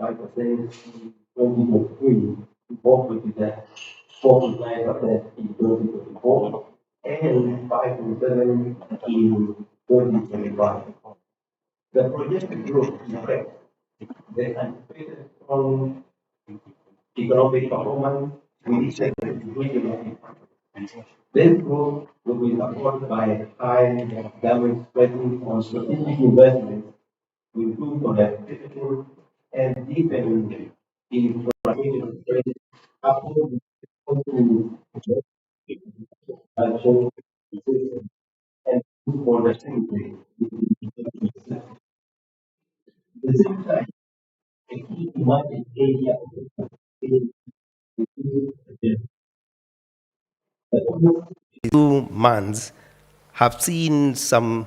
5% in 2023, compared to the 4.9% in 2024, and 5.7% in 2025. The projected growth reflects the anticipated strong economic performance we expect in 2025. This growth will be supported by high government spending on strategic investments to improve connectivity and deepen infrastructure trade coupled with financial system and for the country. At the same time, a key emerging area of is the 2 months have seen some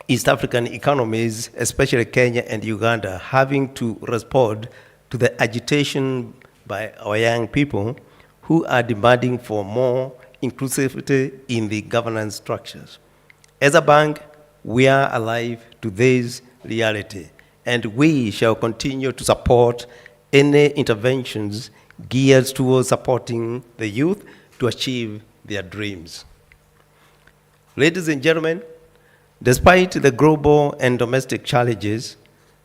East African economies, especially Kenya and Uganda, having to respond to the agitation by our young people who are demanding for more inclusivity in the governance structures. As a bank, we are alive to this reality, and we shall continue to support any interventions geared towards supporting the youth to achieve their dreams. Ladies and gentlemen, despite the global and domestic challenges,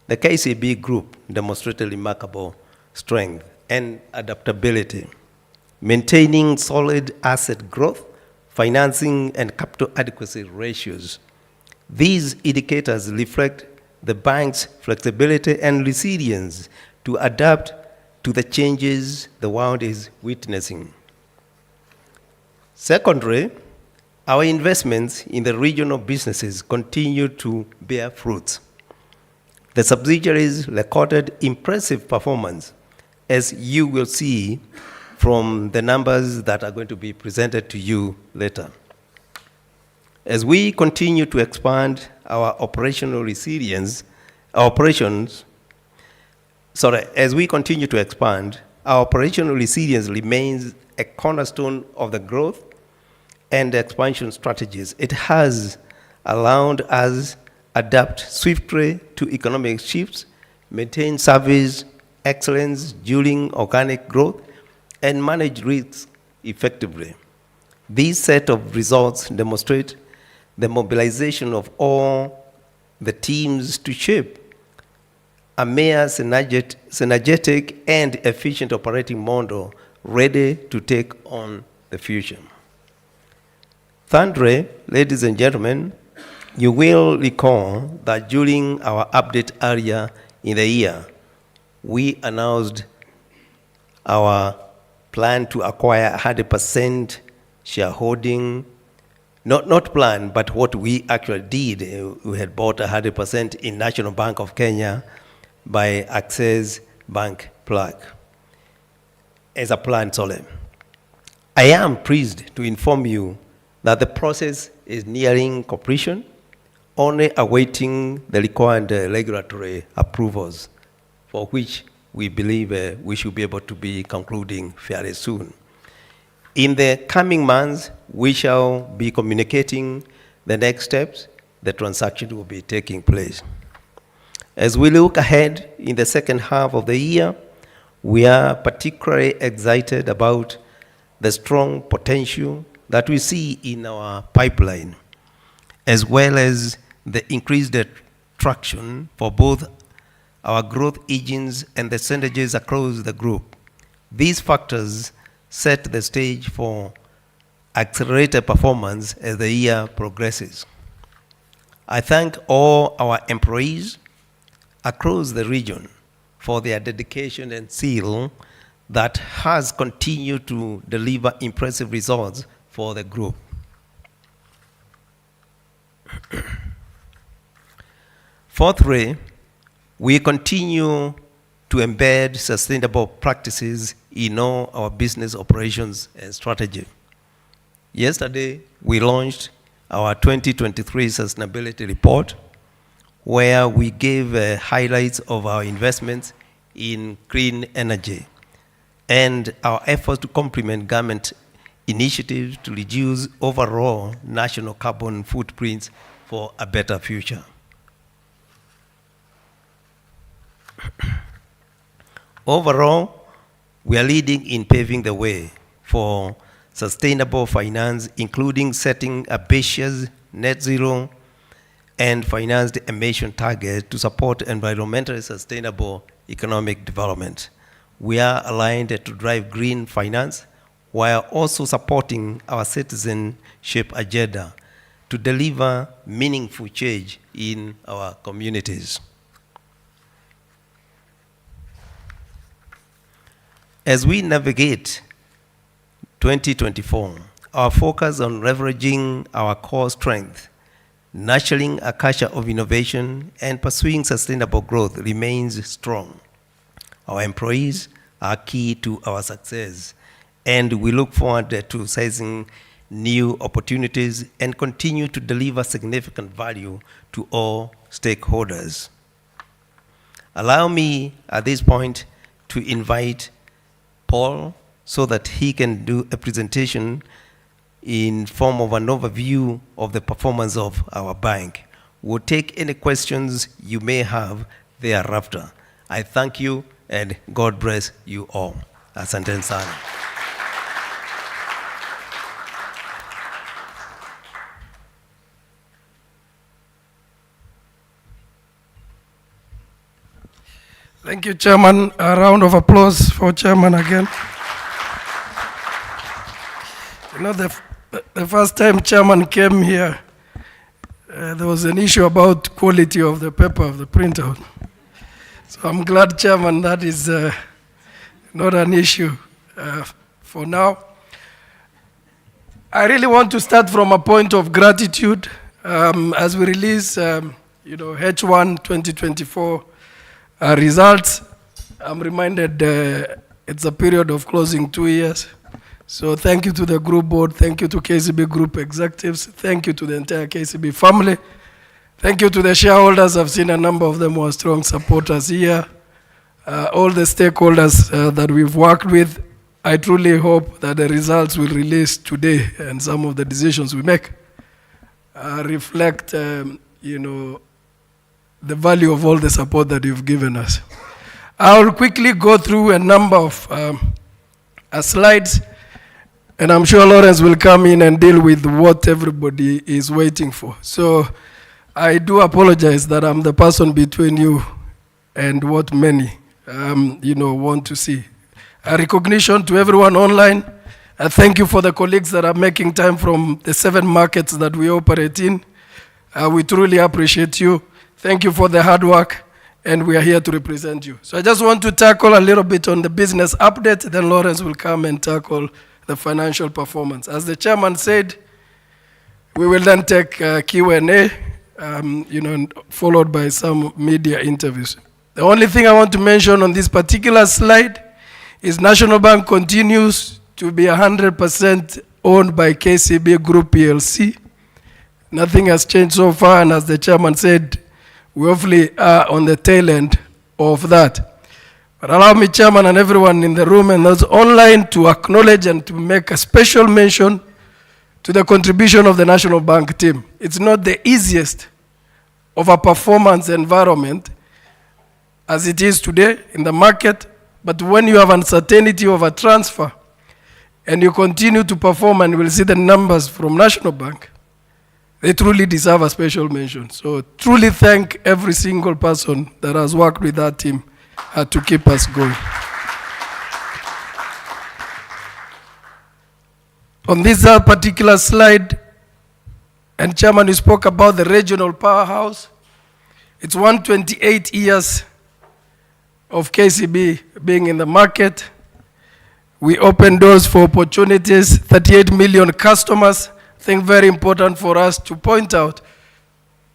the KCB Group demonstrated remarkable strength and adaptability, maintaining solid asset growth, financing, and capital adequacy ratios. These indicators reflect the bank's flexibility and resilience to adapt to the changes the world is witnessing. Secondly, our investments in the regional businesses continue to bear fruits. The subsidiaries recorded impressive performance, as you will see from the numbers that are going to be presented to you later. As we continue to expand our operational resilience, as we continue to expand, our operational resilience remains a cornerstone of the growth and expansion strategies. It has allowed us adapt swiftly to economic shifts, maintain service excellence during organic growth, and manage risks effectively. These set of results demonstrate the mobilization of all the teams to shape a more synergetic and efficient operating model ready to take on the future. Thirdly, ladies and gentlemen, you will recall that during our update earlier in the year, we announced our plan to acquire 100% shareholding. Not plan, but what we actually did, we had bought 100% in National Bank of Kenya by Access Bank Plug as a plan solely. I am pleased to inform you that the process is nearing completion, only awaiting the required regulatory approvals, for which we believe we should be able to be concluding fairly soon. In the coming months, we shall be communicating the next steps the transaction will be taking place. As we look ahead in the second half of the year, we are particularly excited about the strong potential that we see in our pipeline, as well as the increased traction for both our growth engines and the synergies across the group. These factors set the stage for accelerated performance as the year progresses. I thank all our employees across the region for their dedication and zeal that has continued to deliver impressive results for the group. Fourthly, we continue to embed sustainable practices in all our business operations and strategy. Yesterday, we launched our 2023 sustainability report, where we gave highlights of our investments in clean energy and our efforts to complement government initiatives to reduce overall national carbon footprints for a better future. Overall, we are leading in paving the way for sustainable finance, including setting ambitious net zero and financed emission targets to support environmentally sustainable economic development. We are aligned to drive green finance while also supporting our citizenship agenda to deliver meaningful change in our communities. As we navigate 2024, our focus on leveraging our core strength, nurturing a culture of innovation, and pursuing sustainable growth remains strong. Our employees are key to our success, and we look forward to seizing new opportunities and continue to deliver significant value to all stakeholders. Allow me at this point to invite Paul so that he can do a presentation in form of an overview of the performance of our bank. We'll take any questions you may have thereafter. I thank you and God bless you all. Asante sana. Thank you, Chairman. A round of applause for Chairman again. You know, the first time Chairman came here, there was an issue about quality of the paper of the printout. So I'm glad, Chairman, that is not an issue for now. I really want to start from a point of gratitude as we release, H1 2024 results. I'm reminded it's a period of closing 2 years. So thank you to the group board, thank you to KCB group executives, thank you to the entire KCB family, thank you to the shareholders. I've seen a number of them who are strong supporters here, all the stakeholders that we've worked with. I truly hope that the results we'll release today and some of the decisions we make reflect, the value of all the support that you've given us. I'll quickly go through a number of slides, and I'm sure Lawrence will come in and deal with what everybody is waiting for. So I do apologize that I'm the person between you and what many, want to see. A recognition to everyone online. Thank you for the colleagues that are making time from the 7 markets that we operate in. We truly appreciate you. Thank you for the hard work, and we are here to represent you. So I just want to tackle a little bit on the business update, then Lawrence will come and tackle the financial performance. As the chairman said, we will then take Q&A, followed by some media interviews. The only thing I want to mention on this particular slide is National Bank continues to be 100% owned by KCB Group PLC. Nothing has changed so far, and as the chairman said, we hopefully are on the tail end of that. But allow me, Chairman, and everyone in the room and those online to acknowledge and to make a special mention to the contribution of the National Bank team. It's not the easiest of a performance environment as it is today in the market, but when you have uncertainty of a transfer and you continue to perform, and we'll see the numbers from National Bank, they truly deserve a special mention. So truly thank every single person that has worked with that team to keep us going. On this particular slide, and Chairman, you spoke about the regional powerhouse. It's 128 years of KCB being in the market. We open doors for opportunities, 38 million customers. I think very important for us to point out,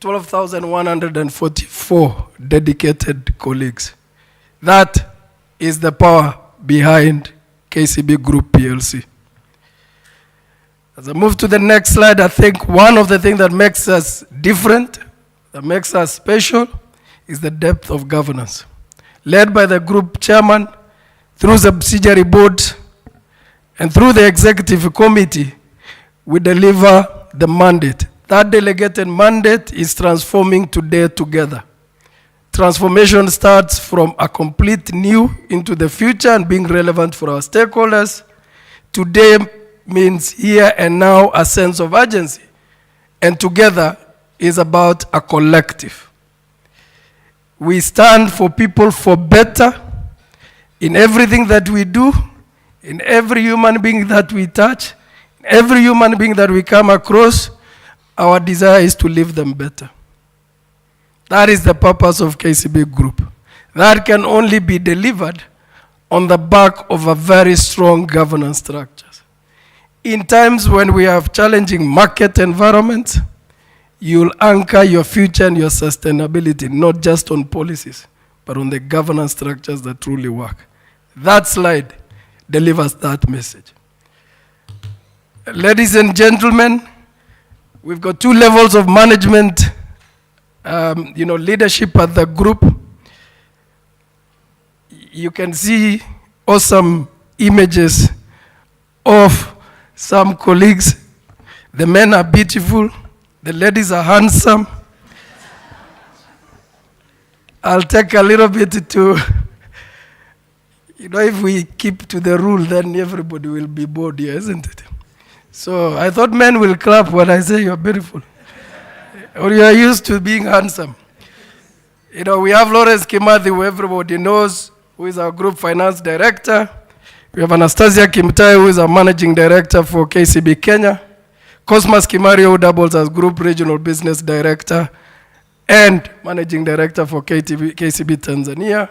12,144 dedicated colleagues. That is the power behind KCB Group PLC. As I move to the next slide, I think one of the things that makes us different, that makes us special, is the depth of governance. Led by the group chairman, through subsidiary boards, and through the executive committee, we deliver the mandate. That delegated mandate is transforming today together. Transformation starts from a complete new into the future and being relevant for our stakeholders. Today means here and now a sense of urgency. And together is about a collective. We stand for people for better in everything that we do, in every human being that we touch, every human being that we come across. Our desire is to leave them better. That is the purpose of KCB Group. That can only be delivered on the back of a very strong governance structures. In times when we have challenging market environments, you'll anchor your future and your sustainability, not just on policies, but on the governance structures that truly work. That slide delivers that message. Ladies and gentlemen, we've got 2 levels of management, leadership at the group. You can see awesome images of some colleagues. The men are beautiful. The ladies are handsome. I'll take a little bit to, if we keep to the rule, then everybody will be bored here, isn't it? So I thought men will clap when I say you're beautiful. Or you are used to being handsome. We have Lawrence Kimathi, who everybody knows, who is our group finance director. We have Anastasia Kimtai, who is our managing director for KCB Kenya. Cosmas Kimario, who doubles as group regional business director and managing director for KCB Tanzania.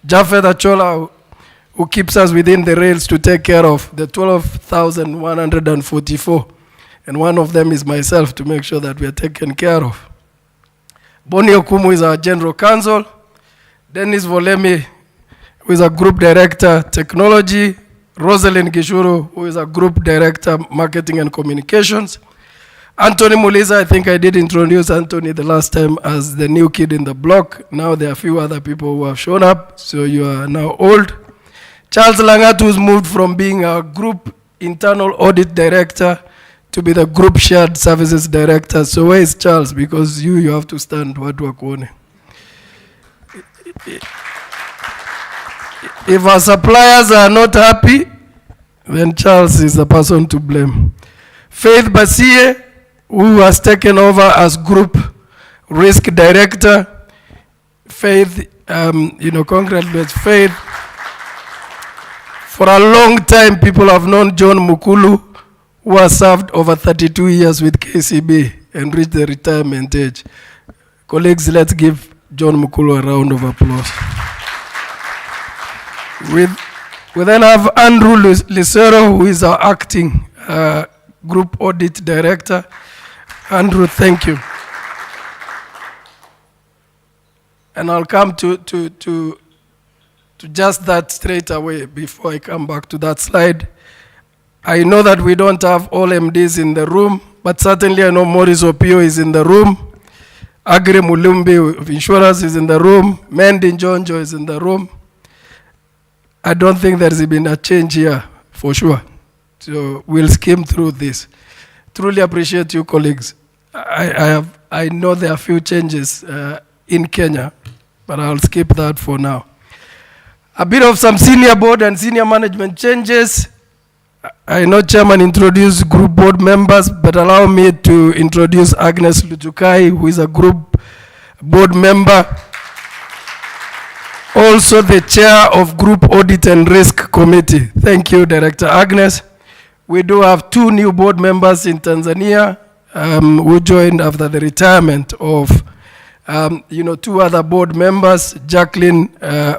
Jafet Achola, who keeps us within the rails to take care of the 12,144. And one of them is myself, to make sure that we are taken care of. Boni Okumu is our general counsel. Dennis Volemi, who is a group director, technology. Rosalind Gishuru, who is a group director, marketing and communications. Anthony Muliza, I think I did introduce Anthony the last time as the new kid in the block. Now there are a few other people who have shown up, so you are now old. Charles Langat, who's moved from being a group internal audit director to be the group shared services director. So where is Charles? Because you have to stand watu wakuone. If our suppliers are not happy, then Charles is the person to blame. Faith Basie, who has taken over as group risk director. Faith, congratulations, Faith. For a long time, people have known John Mukulu, who has served over 32 years with KCB and reached the retirement age. Colleagues, let's give John Mukulu a round of applause. We then have Andrew Lisero, who is our acting group audit director. Andrew, thank you. And I'll come to just that straight away before I come back to that slide. I know that we don't have all MDs in the room, but certainly I know Maurice Opio is in the room. Agri Mulumbi of insurance is in the room. Mendy Njonjo is in the room. I don't think there's been a change here, for sure. So we'll skim through this. Truly appreciate you, colleagues. I know there are a few changes in Kenya, but I'll skip that for now. A bit of some senior board and senior management changes. I know Chairman introduced group board members, but allow me to introduce Agnes Lutukai, who is a group board member. Also the chair of Group Audit and Risk Committee. Thank you, Director Agnes. We do have 2 new board members in Tanzania who joined after the retirement of 2 other board members, Jacqueline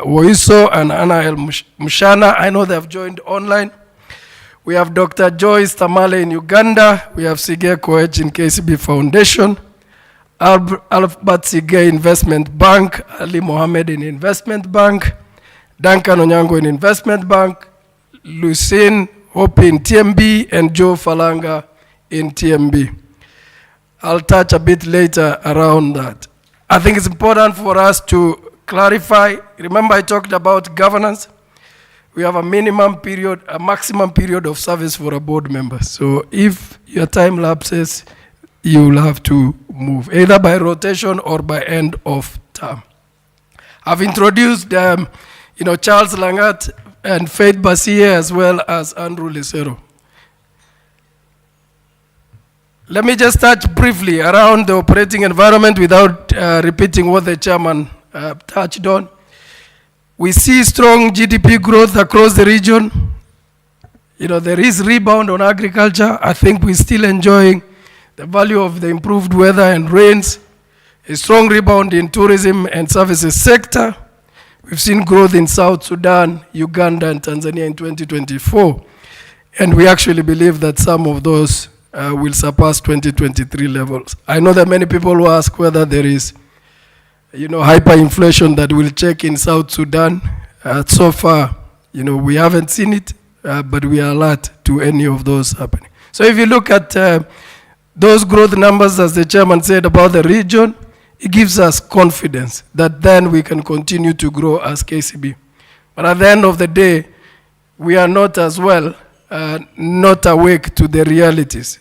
Woiso and Anna El Mushana. I know they have joined online. We have Dr. Joyce Tamale in Uganda. We have Sige Koech in KCB Foundation. Albert Sige Investment Bank, Ali Mohammed in Investment Bank, Duncan Onyango in Investment Bank, Lucine Hope in TMB, and Joe Falanga in TMB. I'll touch a bit later around that. I think it's important for us to clarify. Remember I talked about governance. We have a maximum period of service for a board member. So if your time lapses, you will have to move, either by rotation or by end of term. I've introduced, Charles Langat and Faith Basie as well as Andrew Lesero. Let me just touch briefly around the operating environment without repeating what the chairman touched on. We see strong GDP growth across the region. There is rebound on agriculture. I think we're still enjoying the value of the improved weather and rains. A strong rebound in tourism and services sector. We've seen growth in South Sudan, Uganda, and Tanzania in 2024. And we actually believe that some of those will surpass 2023 levels. I know that many people will ask whether there is, hyperinflation that will check in South Sudan. So far, we haven't seen it, but we are alert to any of those happening. So if you look at those growth numbers, as the chairman said about the region, it gives us confidence that then we can continue to grow as KCB. But at the end of the day, we are not as well not awake to the realities.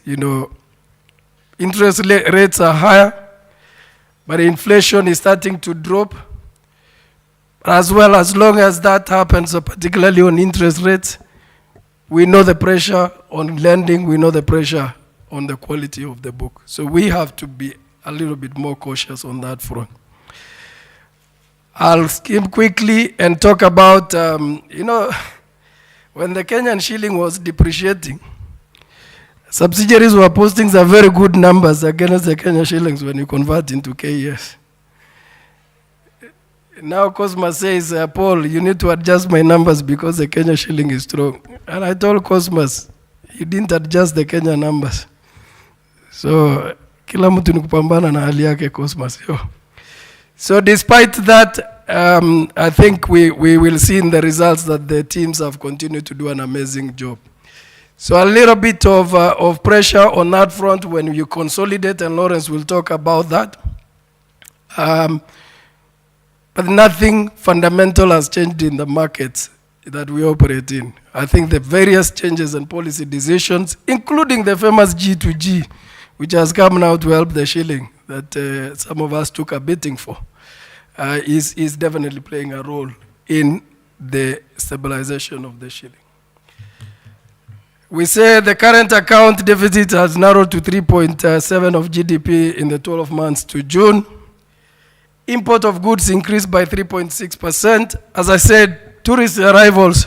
Interest rates are higher, but inflation is starting to drop. As well, as long as that happens, particularly on interest rates, we know the pressure on lending, we know the pressure on the quality of the book. So we have to be a little bit more cautious on that front. I'll skim quickly and talk about, when the Kenyan shilling was depreciating, subsidiaries were posting some very good numbers against the Kenyan shillings when you convert into KES. Now Cosmas says, Paul, you need to adjust my numbers because the Kenyan shilling is strong. And I told Cosmas, you didn't adjust the Kenyan numbers. So, kila mtu ni kupambana na hali yake Cosmas. So despite that, I think we will see in the results that the teams have continued to do an amazing job. So a little bit of pressure on that front when you consolidate, and Lawrence will talk about that. But nothing fundamental has changed in the markets that we operate in. I think the various changes and policy decisions, including the famous G2G, which has come now to help the shilling that some of us took a beating for, is definitely playing a role in the stabilization of the shilling. We say the current account deficit has narrowed to 3.7 of GDP in the 12 months to June. Import of goods increased by 3.6%. As I said, tourist arrivals,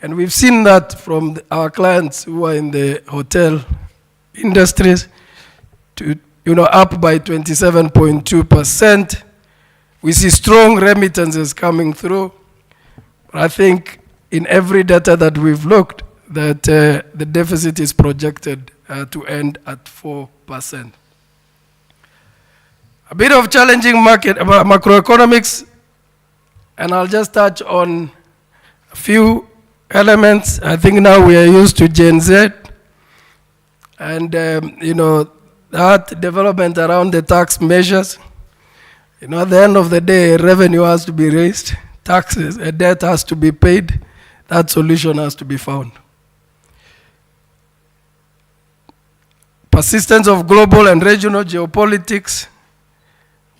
and we've seen that from our clients who are in the hotel industries, to up by 27.2%. We see strong remittances coming through. I think in every data that we've looked, that the deficit is projected to end at 4%. A bit of challenging market macroeconomics, and I'll just touch on a few elements. I think now we are used to Gen Z, and that development around the tax measures. At the end of the day, revenue has to be raised, taxes, a debt has to be paid, that solution has to be found. Persistence of global and regional geopolitics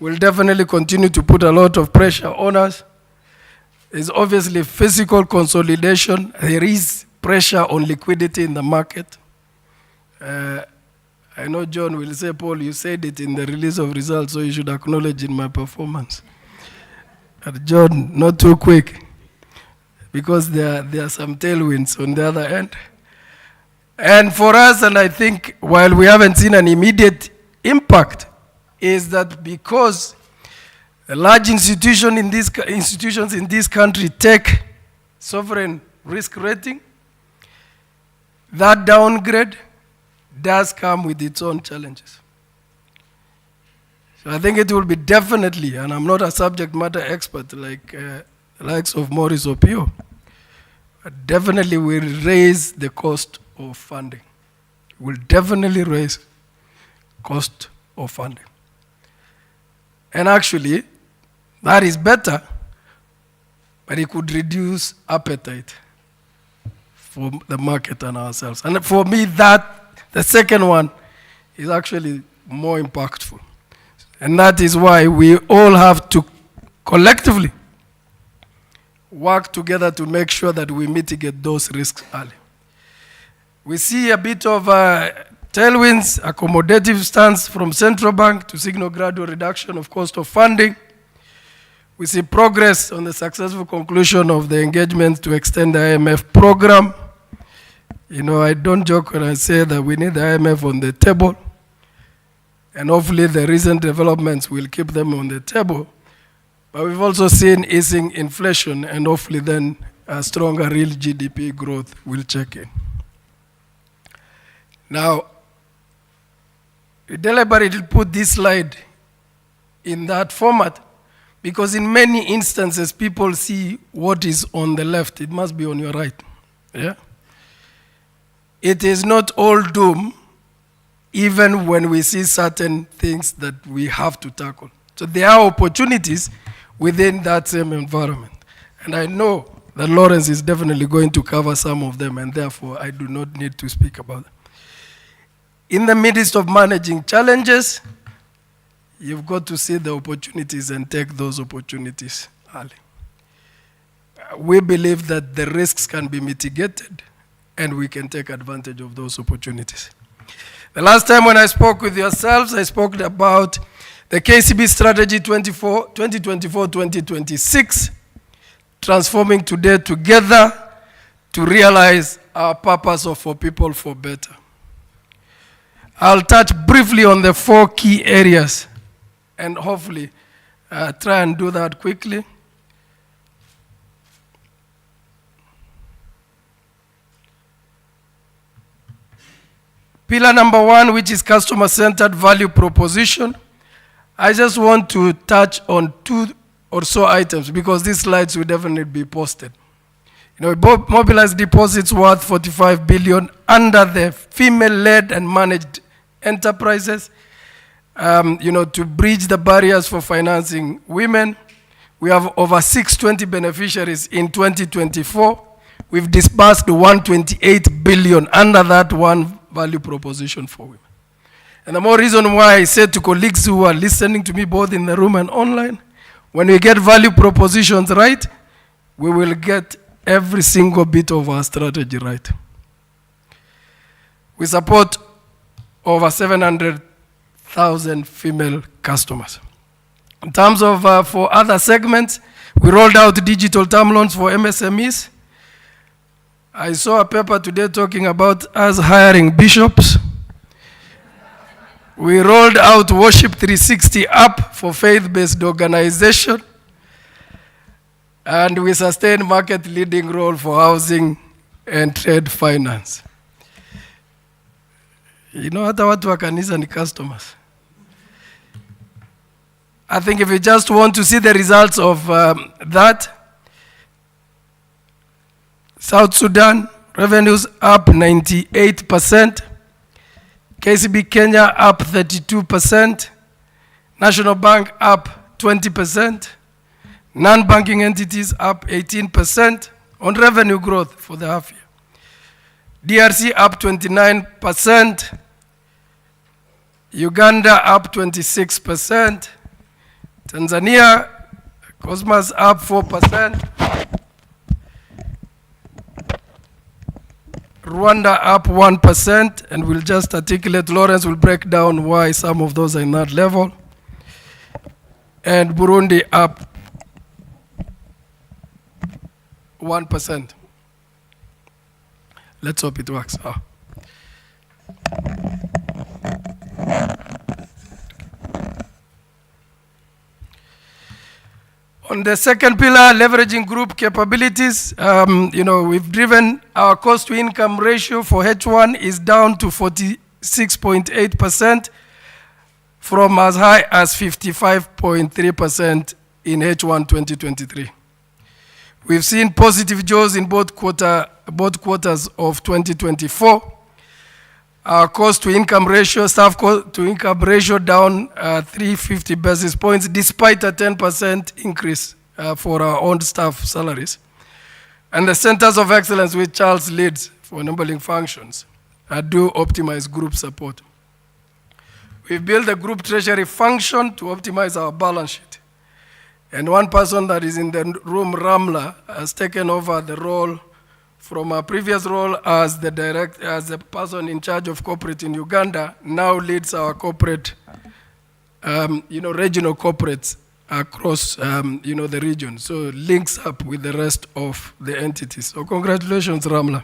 will definitely continue to put a lot of pressure on us. There's obviously physical consolidation. There is pressure on liquidity in the market. I know John will say, Paul, you said it in the release of results, so you should acknowledge in my performance. But John, not too quick, because there are some tailwinds on the other end. And for us, and I think while we haven't seen an immediate impact, is that because the large institutions in this country take sovereign risk rating, that downgrade does come with its own challenges. So I think it will be definitely, and I'm not a subject matter expert like the likes of Maurice Opio, but definitely will raise the cost of funding. Will definitely raise cost of funding. And actually, that is better, but it could reduce appetite for the market and ourselves. And for me, the second one is actually more impactful. And that is why we all have to collectively work together to make sure that we mitigate those risks early. We see a bit of tailwinds, accommodative stance from central bank to signal gradual reduction of cost of funding. We see progress on the successful conclusion of the engagement to extend the IMF program. You know, I don't joke when I say that we need the IMF on the table, and hopefully the recent developments will keep them on the table. But we've also seen easing inflation, and hopefully then a stronger real GDP growth will check in. Now, we deliberately put this slide in that format because in many instances people see what is on the left. It must be on your right. Yeah? It is not all doom, even when we see certain things that we have to tackle. So there are opportunities within that same environment. And I know that Lawrence is definitely going to cover some of them, and therefore I do not need to speak about them. In the midst of managing challenges, you've got to see the opportunities and take those opportunities early. We believe that the risks can be mitigated and we can take advantage of those opportunities. The last time when I spoke with yourselves, I spoke about the KCB strategy 2024-2026, transforming today together to realize our purpose of for people for better. I'll touch briefly on the 4 key areas and hopefully try and do that quickly. Pillar number 1, which is customer-centered value proposition. I just want to touch on 2 or so items because these slides will definitely be posted. You know, we mobilized deposits worth 45 billion under the female-led and managed enterprises, you know, to bridge the barriers for financing women. We have over 620 beneficiaries in 2024. We've disbursed 128 billion under that one value proposition for women. And the more reason why I said to colleagues who are listening to me both in the room and online, when we get value propositions right, we will get every single bit of our strategy right. We support over 700,000 female customers. In terms of for other segments, we rolled out digital term loans for MSMEs. I saw a paper today talking about us hiring bishops. We rolled out Worship 360 app for faith-based organization. And we sustained market leading role for housing and trade finance. You know, hata watu wa kanisa ni customers. I think if you just want to see the results of that, South Sudan, revenues up 98%, KCB Kenya up 32%, National Bank up 20%, non-banking entities up 18% on revenue growth for the half year. DRC up 29%, Uganda up 26%, Tanzania, Cosmos up 4%, Rwanda up 1%, and we'll just articulate, Lawrence will break down why some of those are in that level, and Burundi up 1%. Let's hope it works. On the second pillar, leveraging group capabilities, you know, we've driven our cost-to-income ratio for H1 is down to 46.8% from as high as 55.3% in H1 2023. We've seen positive jaws in both quarters of 2024. Our cost-to-income ratio, staff cost-to-income ratio down 350 basis points, despite a 10% increase for our own staff salaries. And the centers of excellence which Charles leads for enabling functions do optimize group support. We've built a group treasury function to optimize our balance sheet. And one person that is in the room, Ramla, has taken over the role from a previous role as the person in charge of corporate in Uganda, now leads our corporate, regional corporates across, the region. So links up with the rest of the entities. So congratulations, Ramla.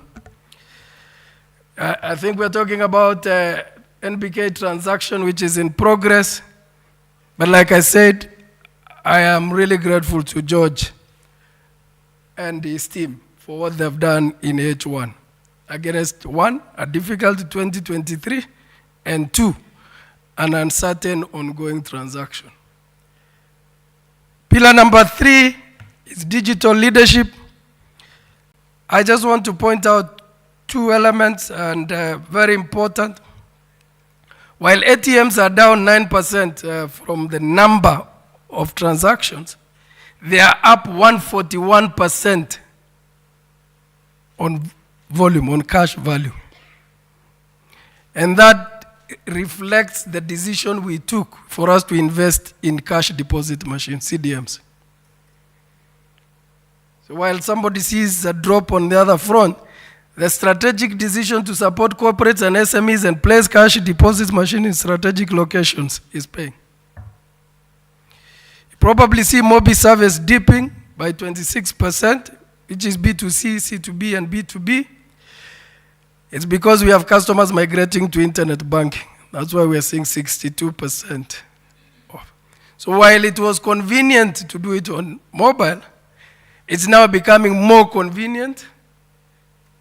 I think we're talking about NBK transaction, which is in progress. But like I said, I am really grateful to George and his team for what they've done in H1. Against one, a difficult 2023, and two, an uncertain ongoing transaction. Pillar number 3 is digital leadership. I just want to point out 2 elements, and very important. While ATMs are down 9% from the number of transactions, they are up 141% on volume, on cash value. And that reflects the decision we took for us to invest in cash deposit machines, CDMs. So while somebody sees a drop on the other front, the strategic decision to support corporates and SMEs and place cash deposit machine in strategic locations is paying. You probably see Mobi service dipping by 26%, which is B2C, C2B, and B2B. It's because we have customers migrating to internet banking. That's why we are seeing 62% off. So while it was convenient to do it on mobile, it's now becoming more convenient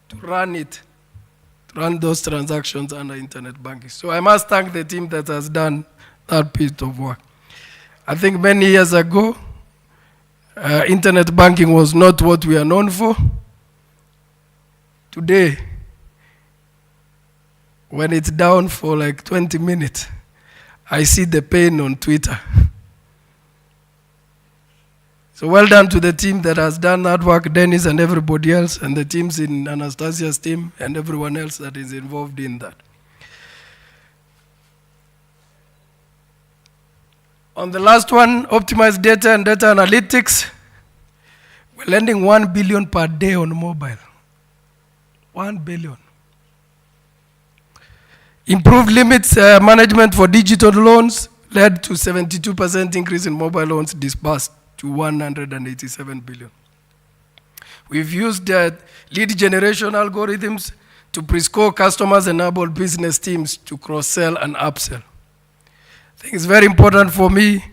to run those transactions under internet banking. So I must thank the team that has done that piece of work. I think many years ago, internet banking was not what we are known for. Today, when it's down for like 20 minutes, I see the pain on Twitter. So well done to the team that has done that work, Dennis and everybody else, and the teams in Anastasia's team and everyone else that is involved in that. On the last one, optimize data and data analytics. We're lending 1 billion per day on mobile. 1 billion. Improved limits management for digital loans led to 72% increase in mobile loans disbursed to 187 billion. We've used lead generation algorithms to pre-score customers and enable business teams to cross-sell and upsell. I think it's very important for me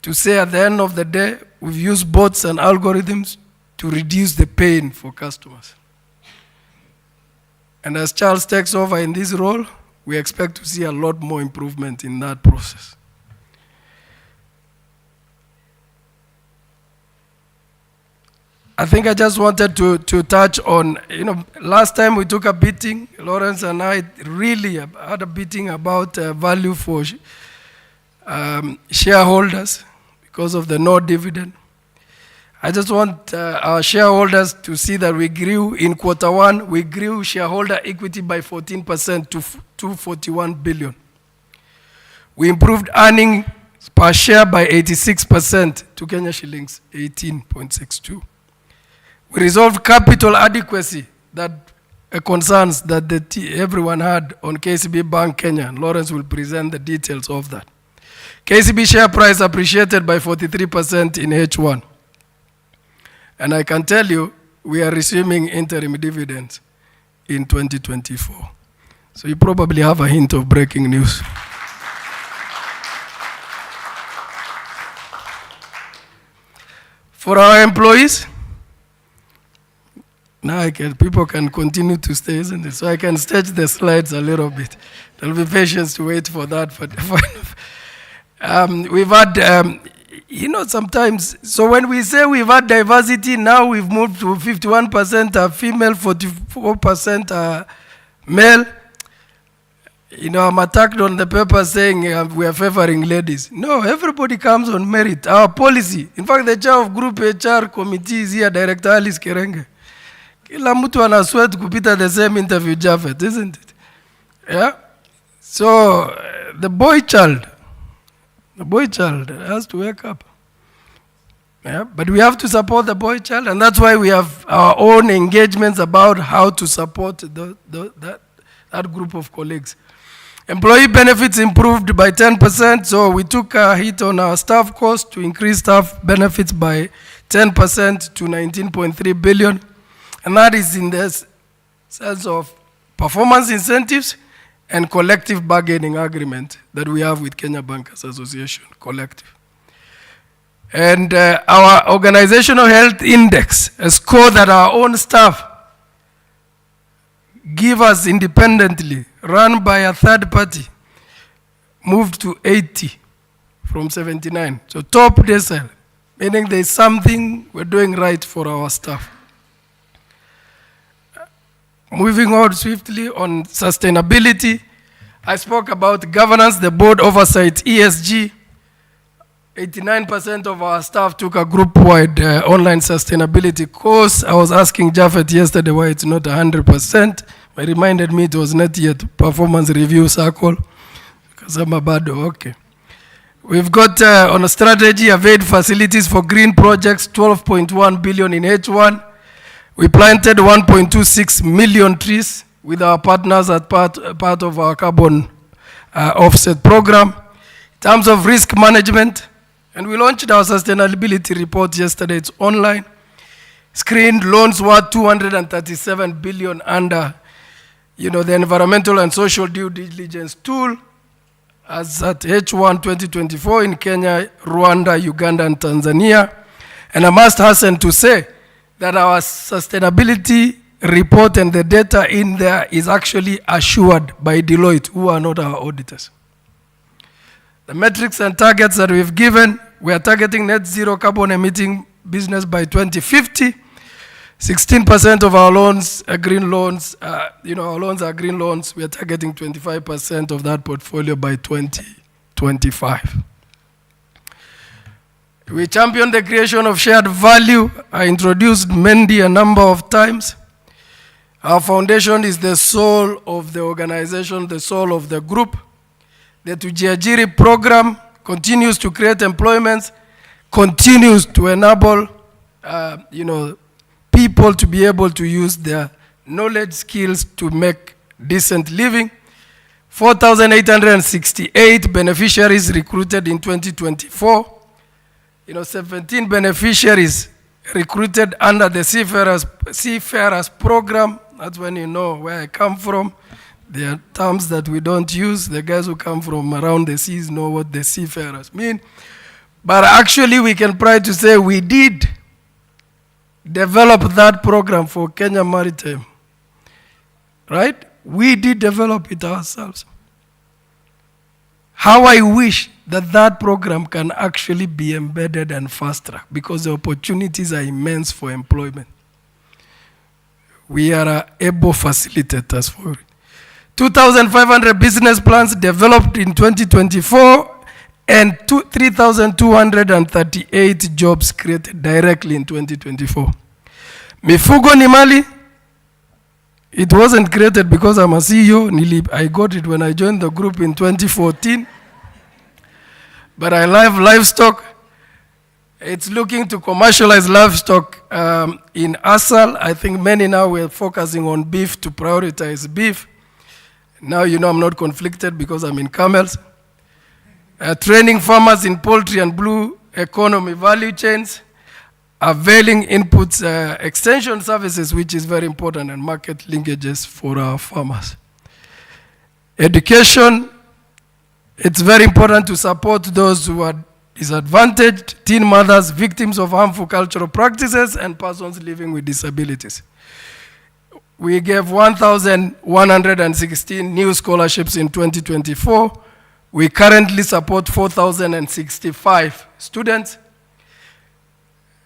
to say at the end of the day, we've used bots and algorithms to reduce the pain for customers. And as Charles takes over in this role, we expect to see a lot more improvement in that process. I think I just wanted to touch on, last time we took a beating, Lawrence and I really had a beating about value for shareholders because of the no dividend. I just want our shareholders to see that we grew in Q1, we grew shareholder equity by 14% to 241 billion. We improved earnings per share by 86% to Kenya shillings 18.62. We resolved capital adequacy that concerns that everyone had on KCB Bank Kenya. Lawrence will present the details of that. KCB share price appreciated by 43% in H1. And I can tell you, we are resuming interim dividends in 2024. So you probably have a hint of breaking news. For our employees, now people can continue to stay, isn't it? So I can stretch the slides a little bit. There'll be patience to wait for that. But we've had, sometimes, so when we say we've had diversity, now we've moved to 51% are female, 44% are male. I'm attacked on the paper saying we are favoring ladies. No, everybody comes on merit. Our policy. In fact, the chair of Group HR Committee is here, Director Alice Kerenge. Kila mtu ana sweat kupita the same interview, Jafet, isn't it? Yeah? So, the boy child has to wake up. Yeah, but we have to support the boy child, and that's why we have our own engagements about how to support that group of colleagues. Employee benefits improved by 10%, so we took a hit on our staff cost to increase staff benefits by 10% to 19.3 billion. And that is in the sense of performance incentives and collective bargaining agreement that we have with Kenya Bankers Association, collective. And our organizational health index, a score that our own staff give us independently, run by a third party, moved to 80 from 79. So top decile, meaning there's something we're doing right for our staff. Moving on swiftly on sustainability, I spoke about governance, the board oversight, ESG. 89% of our staff took a group-wide online sustainability course. I was asking Japheth yesterday why it's not 100%. He reminded me it was not yet performance review circle. Because I'm a bad, okay. We've got on a strategy, availed facilities for green projects, 12.1 billion in H1. We planted 1.26 million trees with our partners as part of our carbon offset program. In terms of risk management, and we launched our sustainability report yesterday, it's online. Screened loans worth 237 billion under the environmental and social due diligence tool as at H1 2024 in Kenya, Rwanda, Uganda, and Tanzania. And I must hasten to say that our sustainability report and the data in there is actually assured by Deloitte, who are not our auditors. The metrics and targets that we've given, we are targeting net zero carbon emitting business by 2050. 16% of our loans are green loans. Our loans are green loans. We are targeting 25% of that portfolio by 2025. We champion the creation of shared value. I introduced Mendy a number of times. Our foundation is the soul of the organization, the soul of the group. The Tujiajiri program continues to create employment, continues to enable people to be able to use their knowledge, skills to make decent living. 4,868 beneficiaries recruited in 2024. 17 beneficiaries recruited under the Seafarers program. That's when you know where I come from. There are terms that we don't use. The guys who come from around the seas know what the seafarers mean. But actually, we can pride to say we did develop that program for Kenya Maritime. Right? We did develop it ourselves. How I wish that program can actually be embedded and fast-tracked because the opportunities are immense for employment. We are able facilitators for it. 2,500 business plans developed in 2024 and 3,238 jobs created directly in 2024. Mifugo ni mali. It wasn't created because I'm a CEO. I got it when I joined the group in 2014. But I love livestock. It's looking to commercialize livestock in ASAL. I think many now we're focusing on beef to prioritize beef. Now I'm not conflicted because I'm in camels. Training farmers in poultry and blue economy value chains. Availing inputs extension services, which is very important, and market linkages for our farmers. Education, it's very important to support those who are disadvantaged, teen mothers, victims of harmful cultural practices, and persons living with disabilities. We gave 1,116 new scholarships in 2024. We currently support 4,065 students.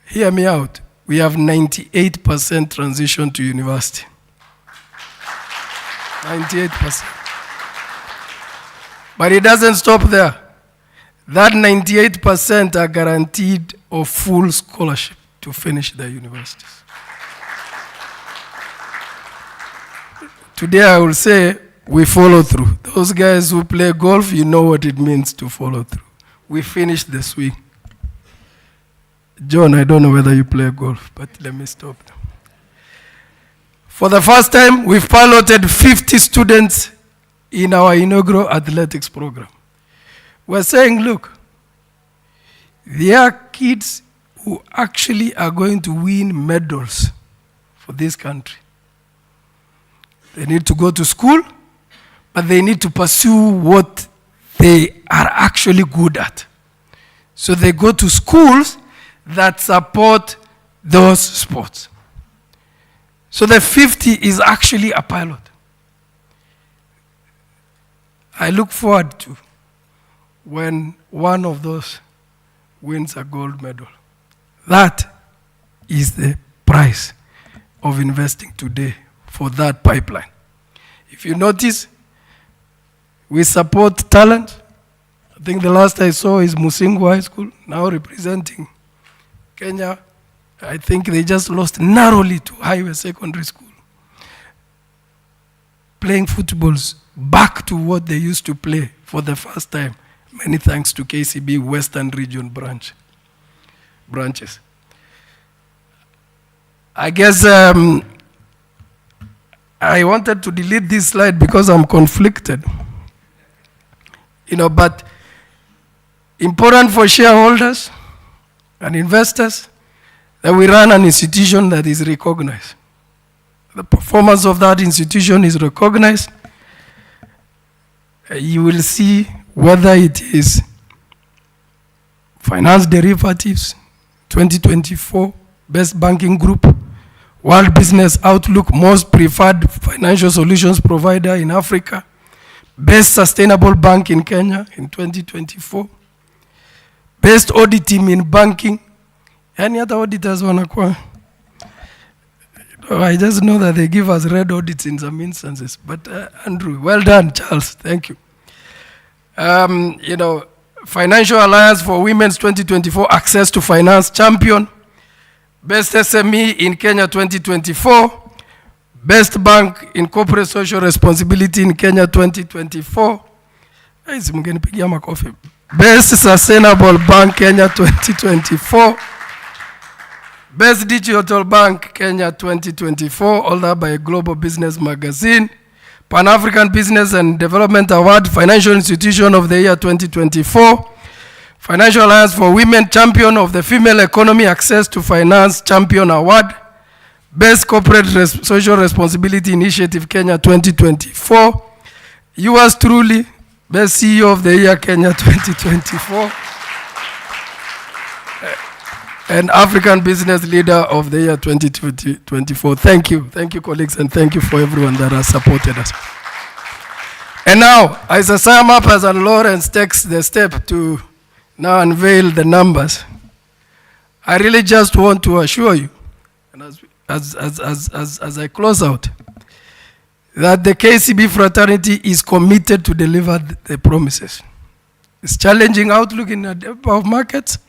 Hear me out. We have 98% transition to university. 98%. But it doesn't stop there. That 98% are guaranteed of full scholarship to finish their universities. Today I will say we follow through. Those guys who play golf, you know what it means to follow through. We finished the swing. John, I don't know whether you play golf, but let me stop. For the first time, we've piloted 50 students in our inaugural athletics program. We're saying, look, there are kids who actually are going to win medals for this country. They need to go to school, but they need to pursue what they are actually good at. So they go to schools that support those sports. So the 50 is actually a pilot. I look forward to when one of those wins a gold medal. That is the price of investing today for that pipeline. If you notice, we support talent. I think the last I saw is Musingu High School, now representing Kenya. I think they just lost narrowly to Highway Secondary School. Playing footballs back to what they used to play for the first time. Many thanks to KCB Western Region branches. I guess I wanted to delete this slide because I'm conflicted. But important for shareholders and investors that we run an institution that is recognized. The performance of that institution is recognized. You will see whether it is finance derivatives, 2024, best banking group, World Business Outlook, most preferred financial solutions provider in Africa, best sustainable bank in Kenya in 2024, best audit team in banking. Any other auditors wanakuwa? I just know that they give us red audits in some instances. But Andrew, well done, Charles. Thank you. Financial Alliance for Women's 2024 Access to Finance Champion, Best SME in Kenya 2024, Best Bank in Corporate Social Responsibility in Kenya 2024. Best Sustainable Bank Kenya 2024. Best Digital Bank Kenya 2024, all that by Global Business Magazine. Pan-African Business and Development Award, Financial Institution of the Year 2024. Financial Alliance for Women Champion of the Female Economy Access to Finance Champion Award. Best Corporate Social Responsibility Initiative Kenya 2024. Yours truly, Best CEO of the Year Kenya 2024. And African Business Leader of the Year 2024. Thank you. Thank you, colleagues, and thank you for everyone that has supported us. And now, as I sum up, as Lawrence takes the step to now unveil the numbers, I really just want to assure you, and as I close out, that the KCB fraternity is committed to deliver the promises. It's challenging outlook in a number of markets,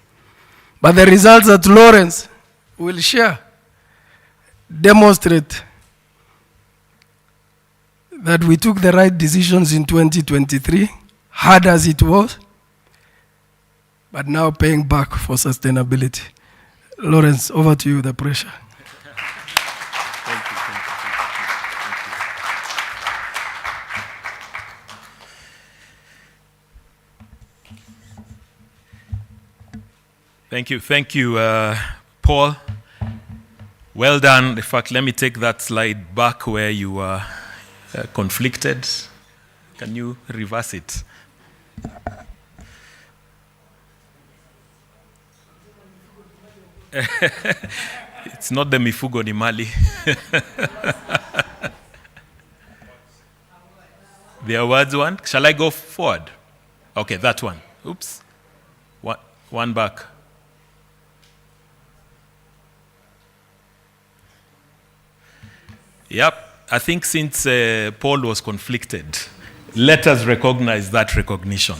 but the results that Lawrence will share demonstrate that we took the right decisions in 2023, hard as it was, but now paying back for sustainability. Lawrence, over to you, the pressure. Thank you, Paul. Well done. In fact, let me take that slide back where you were conflicted. Can you reverse it? It's not the mifugo ni mali. The awards one. Shall I go forward? Okay, that one. Oops. One back. Yep, I think since Paul was conflicted, let us recognize that recognition.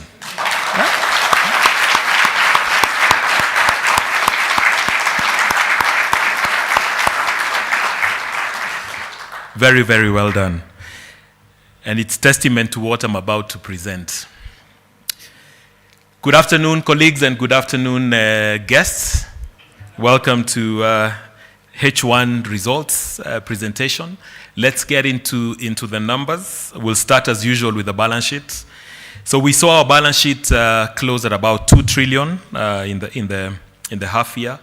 Very, very well done. And it's testament to what I'm about to present. Good afternoon, colleagues, and good afternoon, guests. Welcome to H1 results presentation. Let's get into the numbers. We'll start as usual with the balance sheet. So we saw our balance sheet close at about 2 trillion in the half year,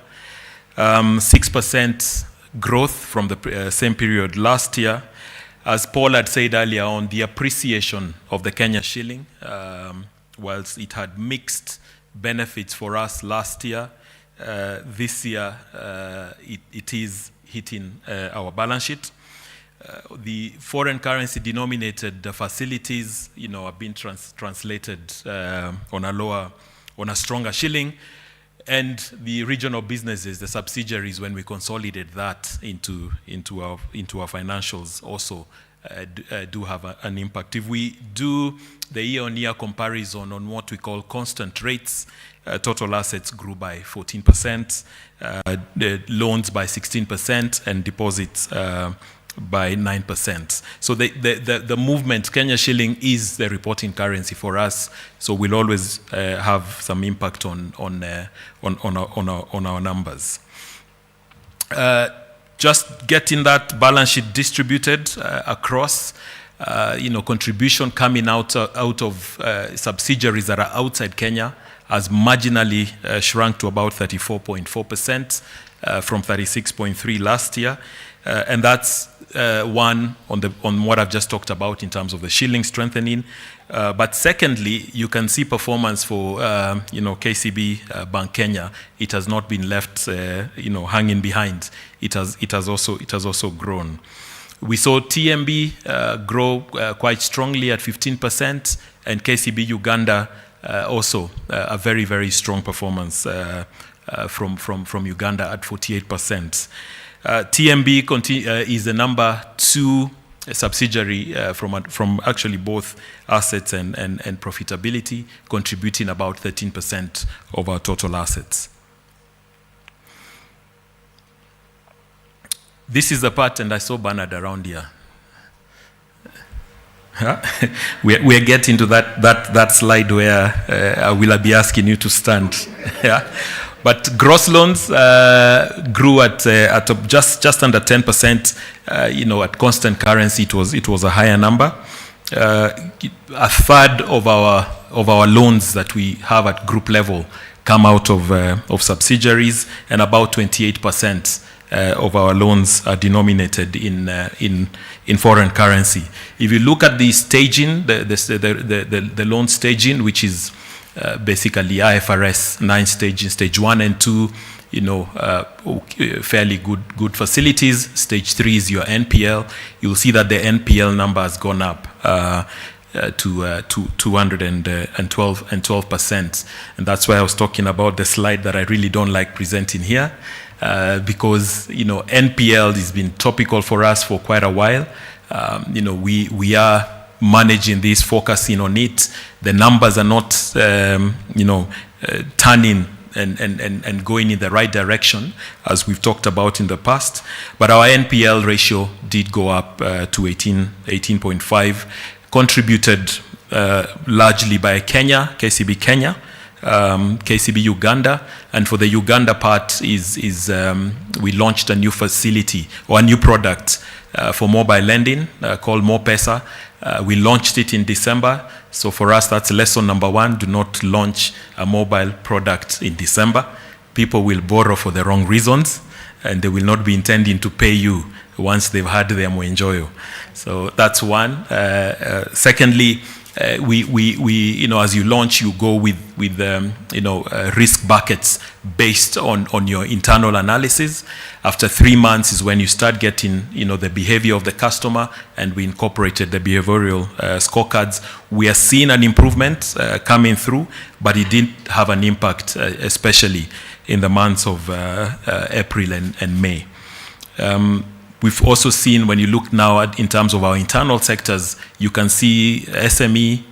6% growth from the same period last year. As Paul had said earlier on, the appreciation of the Kenya shilling, whilst it had mixed benefits for us last year, this year it is hitting our balance sheet. The foreign currency denominated facilities, have been translated on a stronger shilling, and the regional businesses, the subsidiaries, when we consolidate that into our financials, also do have an impact. If we do the year-on-year comparison on what we call constant rates, total assets grew by 14%, the loans by 16%, and deposits by 9%. So the movement, Kenya shilling is the reporting currency for us, so we'll always have some impact on our numbers. Just getting that balance sheet distributed across, contribution coming out of subsidiaries that are outside Kenya has marginally shrunk to about 34.4% from 36.3% last year. And that's one on what I've just talked about in terms of the shilling strengthening. But secondly, you can see performance for KCB Bank Kenya. It has not been left hanging behind. It has also grown. We saw TMB grow quite strongly at 15%, and KCB Uganda also a very, very strong performance from Uganda at 48%. TMB is the number 2 subsidiary from actually both assets and profitability, contributing about 13% of our total assets. This is the part, and I saw Bernard around here. We're getting to that slide where I will be asking you to stand. Yeah. But gross loans grew at just under 10%. At constant currency, it was a higher number. A third of our loans that we have at group level come out of subsidiaries, and about 28% of our loans are denominated in foreign currency. If you look at the staging, the loan staging, which is basically IFRS 9 staging, stage 1 and 2, fairly good facilities. Stage 3 is your NPL. You'll see that the NPL number has gone up to 212%. And that's why I was talking about the slide that I really don't like presenting here, because NPL has been topical for us for quite a while. We are managing this, focusing on it. The numbers are not turning and going in the right direction, as we've talked about in the past. But our NPL ratio did go up to 18.5, contributed largely by Kenya, KCB Kenya, KCB Uganda. And for the Uganda part is we launched a new facility or a new product for mobile lending called MoPesa. We launched it in December. So for us, that's lesson number 1. Do not launch a mobile product in December. People will borrow for the wrong reasons, and they will not be intending to pay you once they've had their moenjoyo. So that's one. Secondly, we as you launch, you go with risk buckets based on your internal analysis. After 3 months is when you start getting the behavior of the customer, and we incorporated the behavioral scorecards. We are seeing an improvement coming through, but it didn't have an impact, especially in the months of April and May. We've also seen, when you look now in terms of our internal sectors, you can see SME,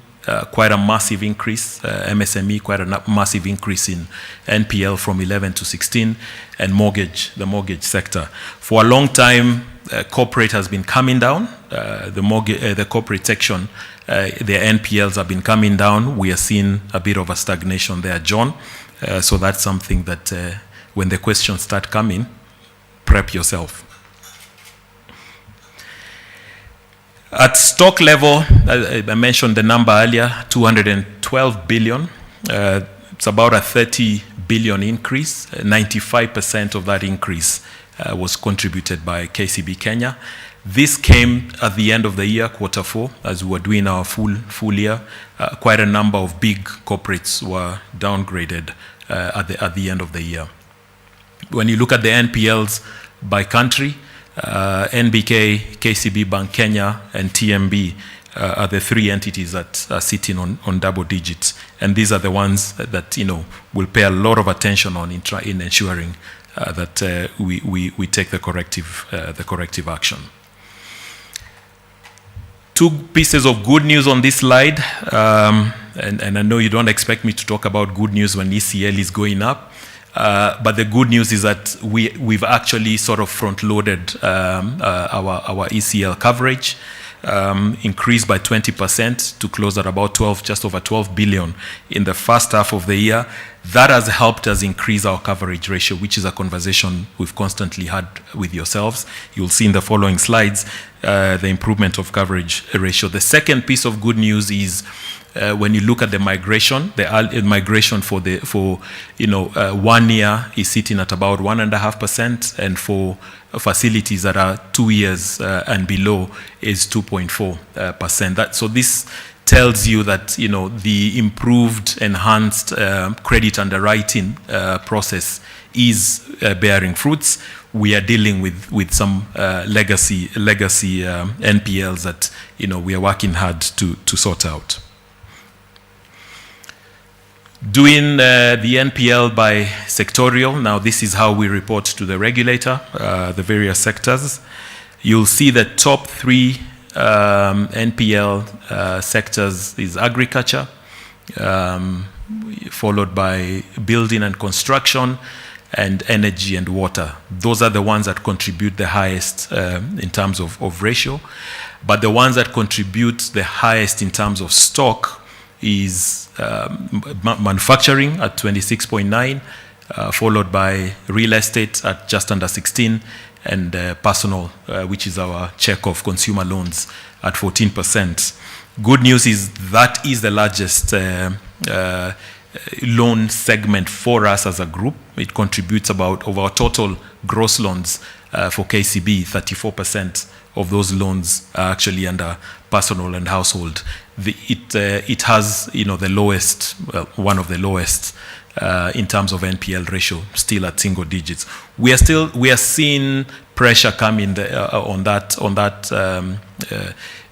quite a massive increase, MSME, quite a massive increase in NPL from 11 to 16, and the mortgage sector. For a long time, corporate has been coming down. The corporate section, their NPLs have been coming down. We are seeing a bit of a stagnation there, John. So that's something that when the questions start coming, prep yourself. At stock level, I mentioned the number earlier, 212 billion. It's about a 30 billion increase. 95% of that increase was contributed by KCB Kenya. This came at the end of the year, quarter 4, as we were doing our full year. Quite a number of big corporates were downgraded at the end of the year. When you look at the NPLs by country, NBK, KCB Bank Kenya, and TMB are the 3 entities that are sitting on double digits, and these are the ones that will pay a lot of attention on in ensuring that we take the corrective action. 2 pieces of good news on this slide, and I know you don't expect me to talk about good news when ECL is going up. But the good news is that we've actually sort of front-loaded our ECL coverage, increased by 20% to close at about just over 12 billion in the first half of the year. That has helped us increase our coverage ratio, which is a conversation we've constantly had with yourselves. You'll see in the following slides the improvement of coverage ratio. The second piece of good news is when you look at the migration, migration for 1 year is sitting at about 1.5%, and for facilities that are 2 years and below is 2.4%. So this tells you that the improved, enhanced credit underwriting process is bearing fruits. We are dealing with some legacy NPLs that we are working hard to sort out. Doing the NPL by sectorial, now this is how we report to the regulator, the various sectors. You'll see the top 3 NPL sectors is agriculture, followed by building and construction, and energy and water. Those are the ones that contribute the highest in terms of ratio. But the ones that contribute the highest in terms of stock is manufacturing at 26.9, followed by real estate at just under 16, and personal, which is our check of consumer loans, at 14%. Good news is that is the largest loan segment for us as a group. It contributes about, of our total gross loans for KCB, 34% of those loans are actually under personal and household. It has the lowest, one of the lowest in terms of NPL ratio, still at single digits. We are seeing pressure coming on that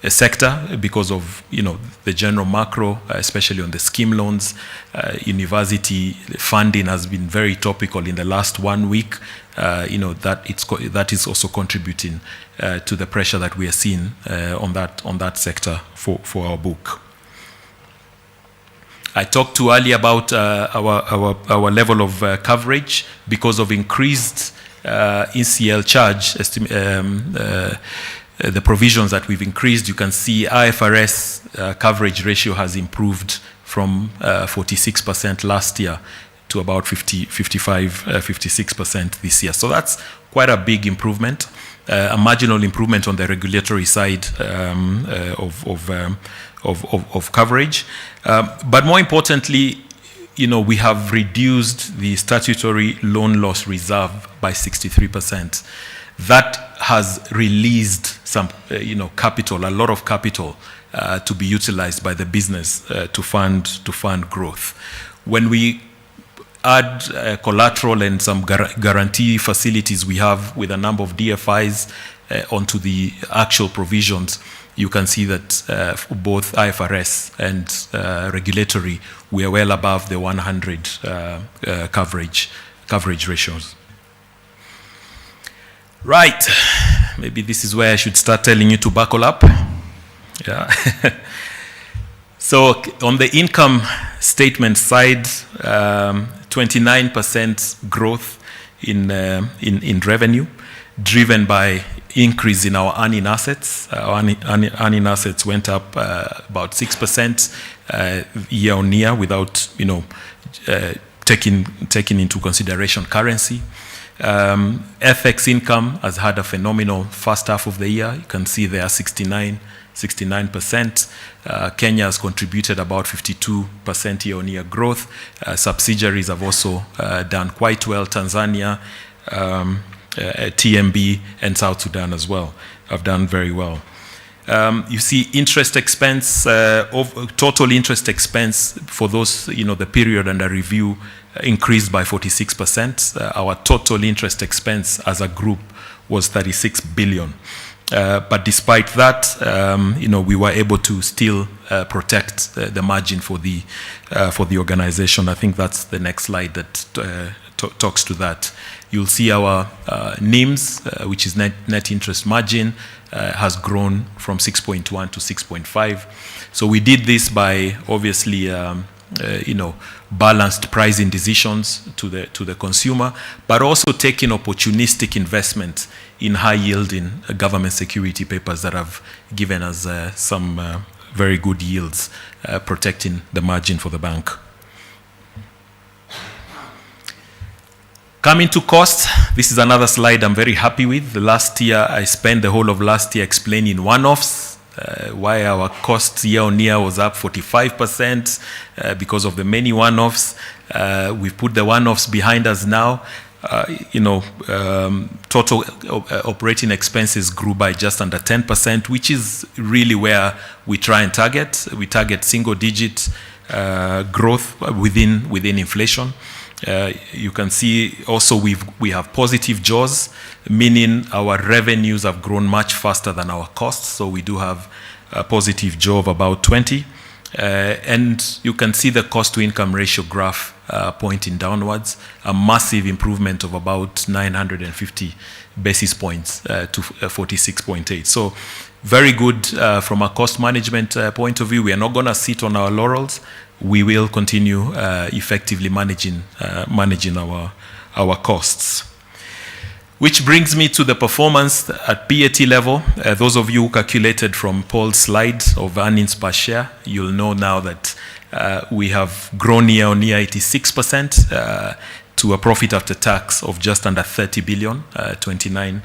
sector because of the general macro, especially on the scheme loans. University funding has been very topical in the last 1 week. That is also contributing to the pressure that we are seeing on that sector for our book. I talked to earlier about our level of coverage because of increased ECL charge. The provisions that we've increased, you can see IFRS coverage ratio has improved from 46% last year to about 56% this year. So that's quite a big improvement, a marginal improvement on the regulatory side of coverage. But more importantly, we have reduced the statutory loan loss reserve by 63%. That has released some, capital, a lot of capital to be utilized by the business to fund growth. When we add collateral and some guarantee facilities we have with a number of DFIs onto the actual provisions, you can see that for both IFRS and regulatory, we are well above the 100 coverage ratios. Right, maybe this is where I should start telling you to buckle up. Yeah. So on the income statement side, 29% growth in revenue, driven by increase in our earning assets. Our earning assets went up about 6% year on year without taking into consideration currency. FX income has had a phenomenal first half of the year. You can see there 69%. Kenya has contributed about 52% year-on-year growth. Subsidiaries have also done quite well. Tanzania, TMB, and South Sudan as well have done very well. You see interest expense, total interest expense for those, the period under review increased by 46%. Our total interest expense as a group was 36 billion. But despite that, we were able to still protect the margin for the organization. I think that's the next slide that talks to that. You'll see our NIMs, which is net interest margin, has grown from 6.1 to 6.5. So we did this by obviously, balanced pricing decisions to the consumer, but also taking opportunistic investment in high-yielding government security papers that have given us some very good yields, protecting the margin for the bank. Coming to cost, this is another slide I'm very happy with. The last year, I spent the whole of last year explaining one-offs, why our cost year-on-year was up 45% because of the many one-offs. We've put the one-offs behind us now. Total operating expenses grew by just under 10%, which is really where we try and target. We target single-digit growth within inflation. You can see also we have positive jaws, meaning our revenues have grown much faster than our costs. So we do have a positive jaw of about 20. And you can see the cost-to-income ratio graph pointing downwards, a massive improvement of about 950 basis points to 46.8. So very good from a cost management point of view. We are not going to sit on our laurels. We will continue effectively managing our costs. Which brings me to the performance at PAT level. Those of you who calculated from Paul's slide of earnings per share, you'll know now that we have grown year-on-year 86% to a profit after tax of just under 30 billion, 29.9.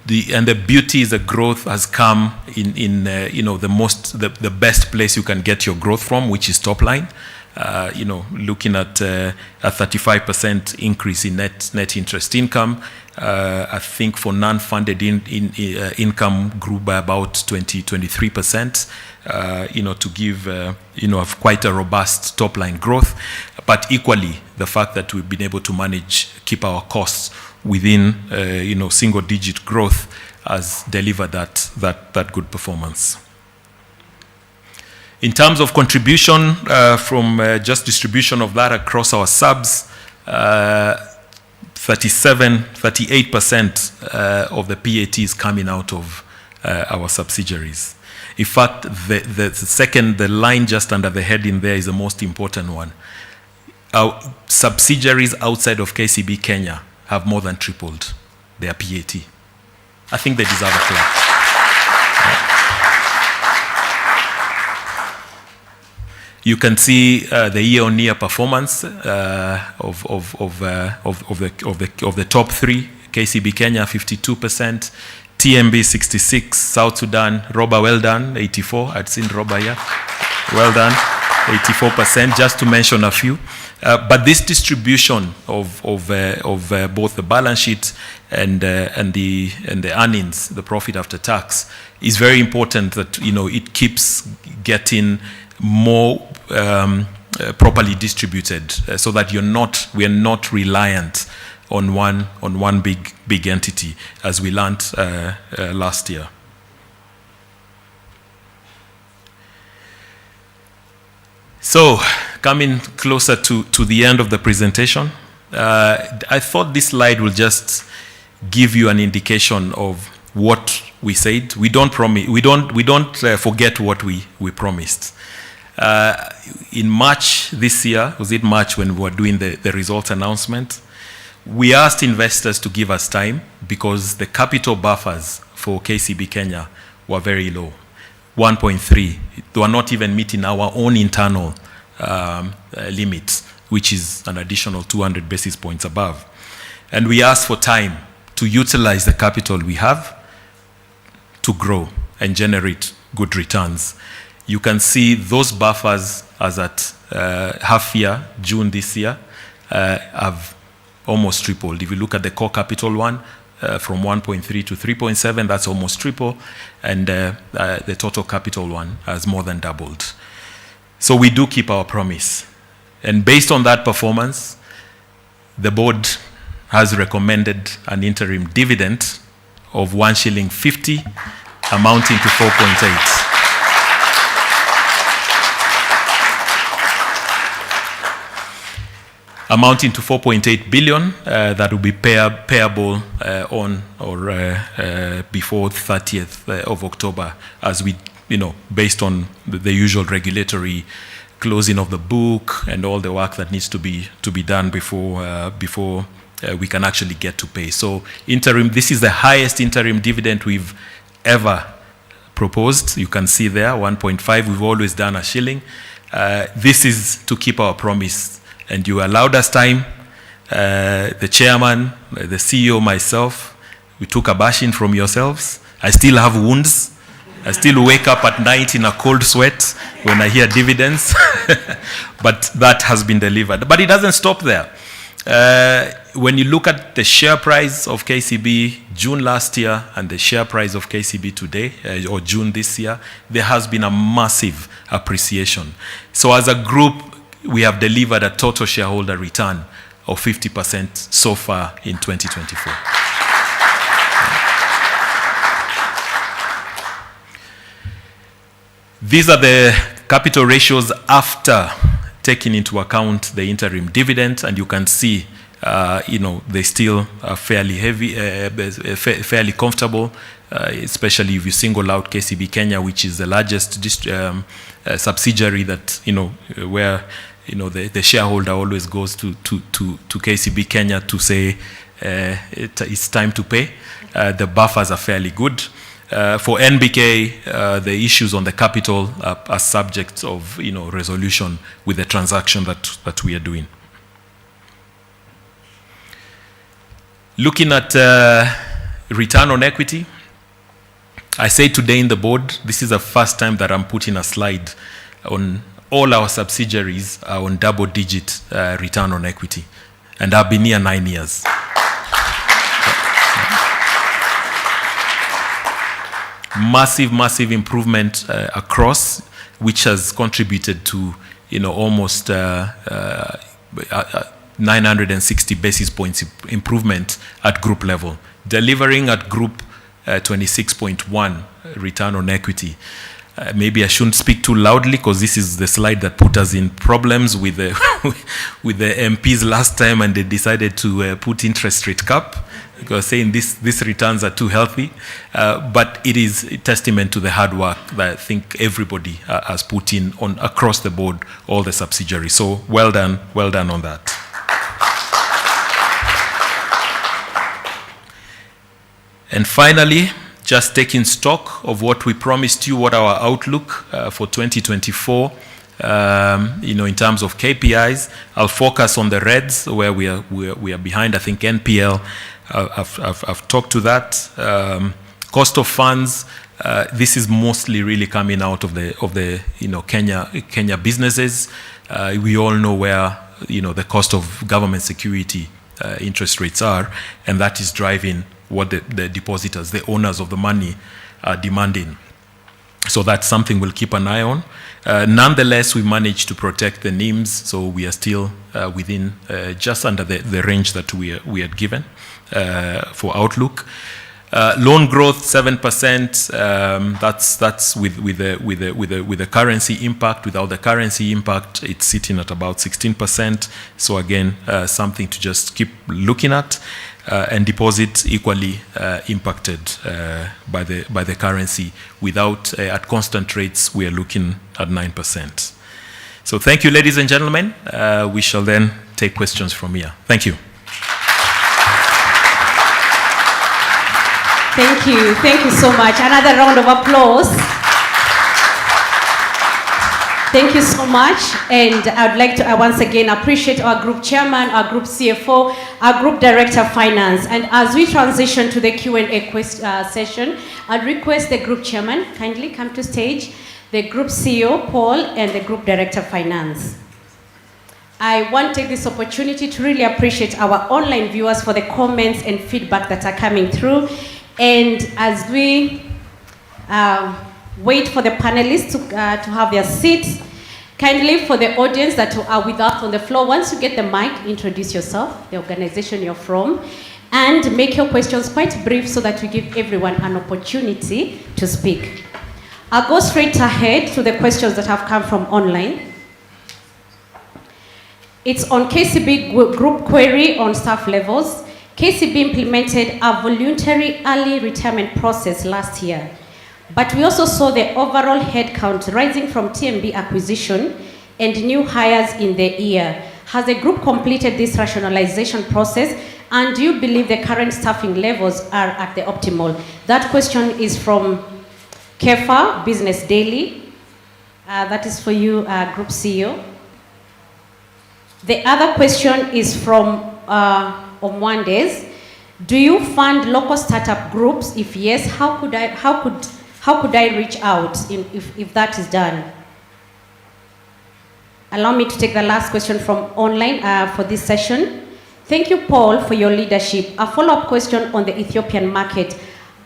The beauty is the growth has come in the best place you can get your growth from, which is top line. Looking at a 35% increase in net interest income. I think for non-funded income grew by about 23%. To give quite a robust top line growth, but equally the fact that we've been able to keep our costs within single-digit growth has delivered that good performance. In terms of contribution from just distribution of that across our subs, 38% of the PAT is coming out of our subsidiaries. In fact, the line just under the heading there is the most important one. Our subsidiaries outside of KCB Kenya have more than tripled their PAT. I think they deserve a clap. You can see the year-on-year performance of the top three. KCB Kenya 52%, TMB 66%, South Sudan, Roba, well done, 84%. I'd seen Roba here. Well done, 84%, just to mention a few. But this distribution of both the balance sheet and the earnings, the profit after tax, is very important. That it keeps getting more properly distributed, so that we are not reliant on one big entity, as we learned last year. So, coming closer to the end of the presentation, I thought this slide will just give you an indication of what we said. We don't forget what we promised. In March this year, was it March when we were doing the results announcement? We asked investors to give us time because the capital buffers for KCB Kenya were very low. 1.3. They were not even meeting our own internal limits, which is an additional 200 basis points above. And we asked for time to utilize the capital we have to grow and generate good returns. You can see those buffers as at half year, June this year, have almost tripled. If you look at the core capital one, from 1.3 to 3.7, that's almost triple, and the total capital one has more than doubled. So we do keep our promise. And based on that performance, the board has recommended an interim dividend of 1 shilling 50, amounting to 4.8. Amounting to 4.8 billion that will be payable on or before 30th of October, as we, based on the usual regulatory closing of the book and all the work that needs to be done before we can actually get to pay. So this is the highest interim dividend we've ever proposed. You can see there 1.5. We've always done a shilling. This is to keep our promise. And you allowed us time, the chairman, the CEO, myself, we took a bashing from yourselves. I still have wounds. I still wake up at night in a cold sweat when I hear dividends. But that has been delivered. But it doesn't stop there. When you look at the share price of KCB June last year and the share price of KCB today, or June this year, there has been a massive appreciation. So as a group, we have delivered a total shareholder return of 50% so far in 2024. These are the capital ratios after taking into account the interim dividend, and you can see, they still are fairly heavy, fairly comfortable, especially if you single out KCB Kenya, which is the largest subsidiary that, where, the shareholder always goes to KCB Kenya to say it's time to pay. The buffers are fairly good. For NBK, the issues on the capital are subject of, resolution with the transaction that we are doing. Looking at return on equity, I say today in the board, this is the first time that I'm putting a slide on all our subsidiaries are on double-digit return on equity, and I've been here 9 years. Massive improvement across, which has contributed to, almost 960 basis points improvement at group level, delivering at group 26.1 return on equity. Maybe I shouldn't speak too loudly because this is the slide that put us in problems with the with the MPs last time, and they decided to put interest rate cap because saying these returns are too healthy. But it is a testament to the hard work that I think everybody has put in on across the board, all the subsidiaries. So well done on that. And finally, just taking stock of what we promised you, what our outlook for 2024, in terms of KPIs. I'll focus on the reds where we are behind. I think NPL, I've talked to that. Cost of funds, this is mostly really coming out of the Kenya businesses. We all know where the cost of government security interest rates are, and that is driving what the depositors, the owners of the money, are demanding. So that's something we'll keep an eye on. Nonetheless, we managed to protect the NIMs, so we are still within just under the range that we had given for outlook. Loan growth 7%. That's with the currency impact. Without the currency impact, it's sitting at about 16%. So again, something to just keep looking at. And deposits equally impacted by the currency. Without at constant rates, we are looking at 9%. So thank you, ladies and gentlemen. We shall then take questions from here. Thank you. Thank you. Thank you so much. Another round of applause. Thank you so much. And I'd like to once again appreciate our group chairman, our group CFO, our group director of finance. And as we transition to the Q&A session, I'd request the group chairman kindly come to stage, the group CEO, Paul, and the group director of finance. I want to take this opportunity to really appreciate our online viewers for the comments and feedback that are coming through. And as we wait for the panelists to have their seats, kindly for the audience that are with us on the floor, once you get the mic, introduce yourself, the organization you're from, and make your questions quite brief so that we give everyone an opportunity to speak. I'll go straight ahead to the questions that have come from online. It's on KCB group query on staff levels. KCB implemented a voluntary early retirement process last year, but we also saw the overall headcount rising from TMB acquisition and new hires in the year. Has the group completed this rationalization process, and do you believe the current staffing levels are at the optimal? That question is from Kefa, Business Daily. That is for you, Group CEO. The other question is from Omwandes. Do you fund local startup groups? If yes, how could I reach out if that is done? Allow me to take the last question from online for this session. Thank you, Paul, for your leadership. A follow-up question on the Ethiopian market.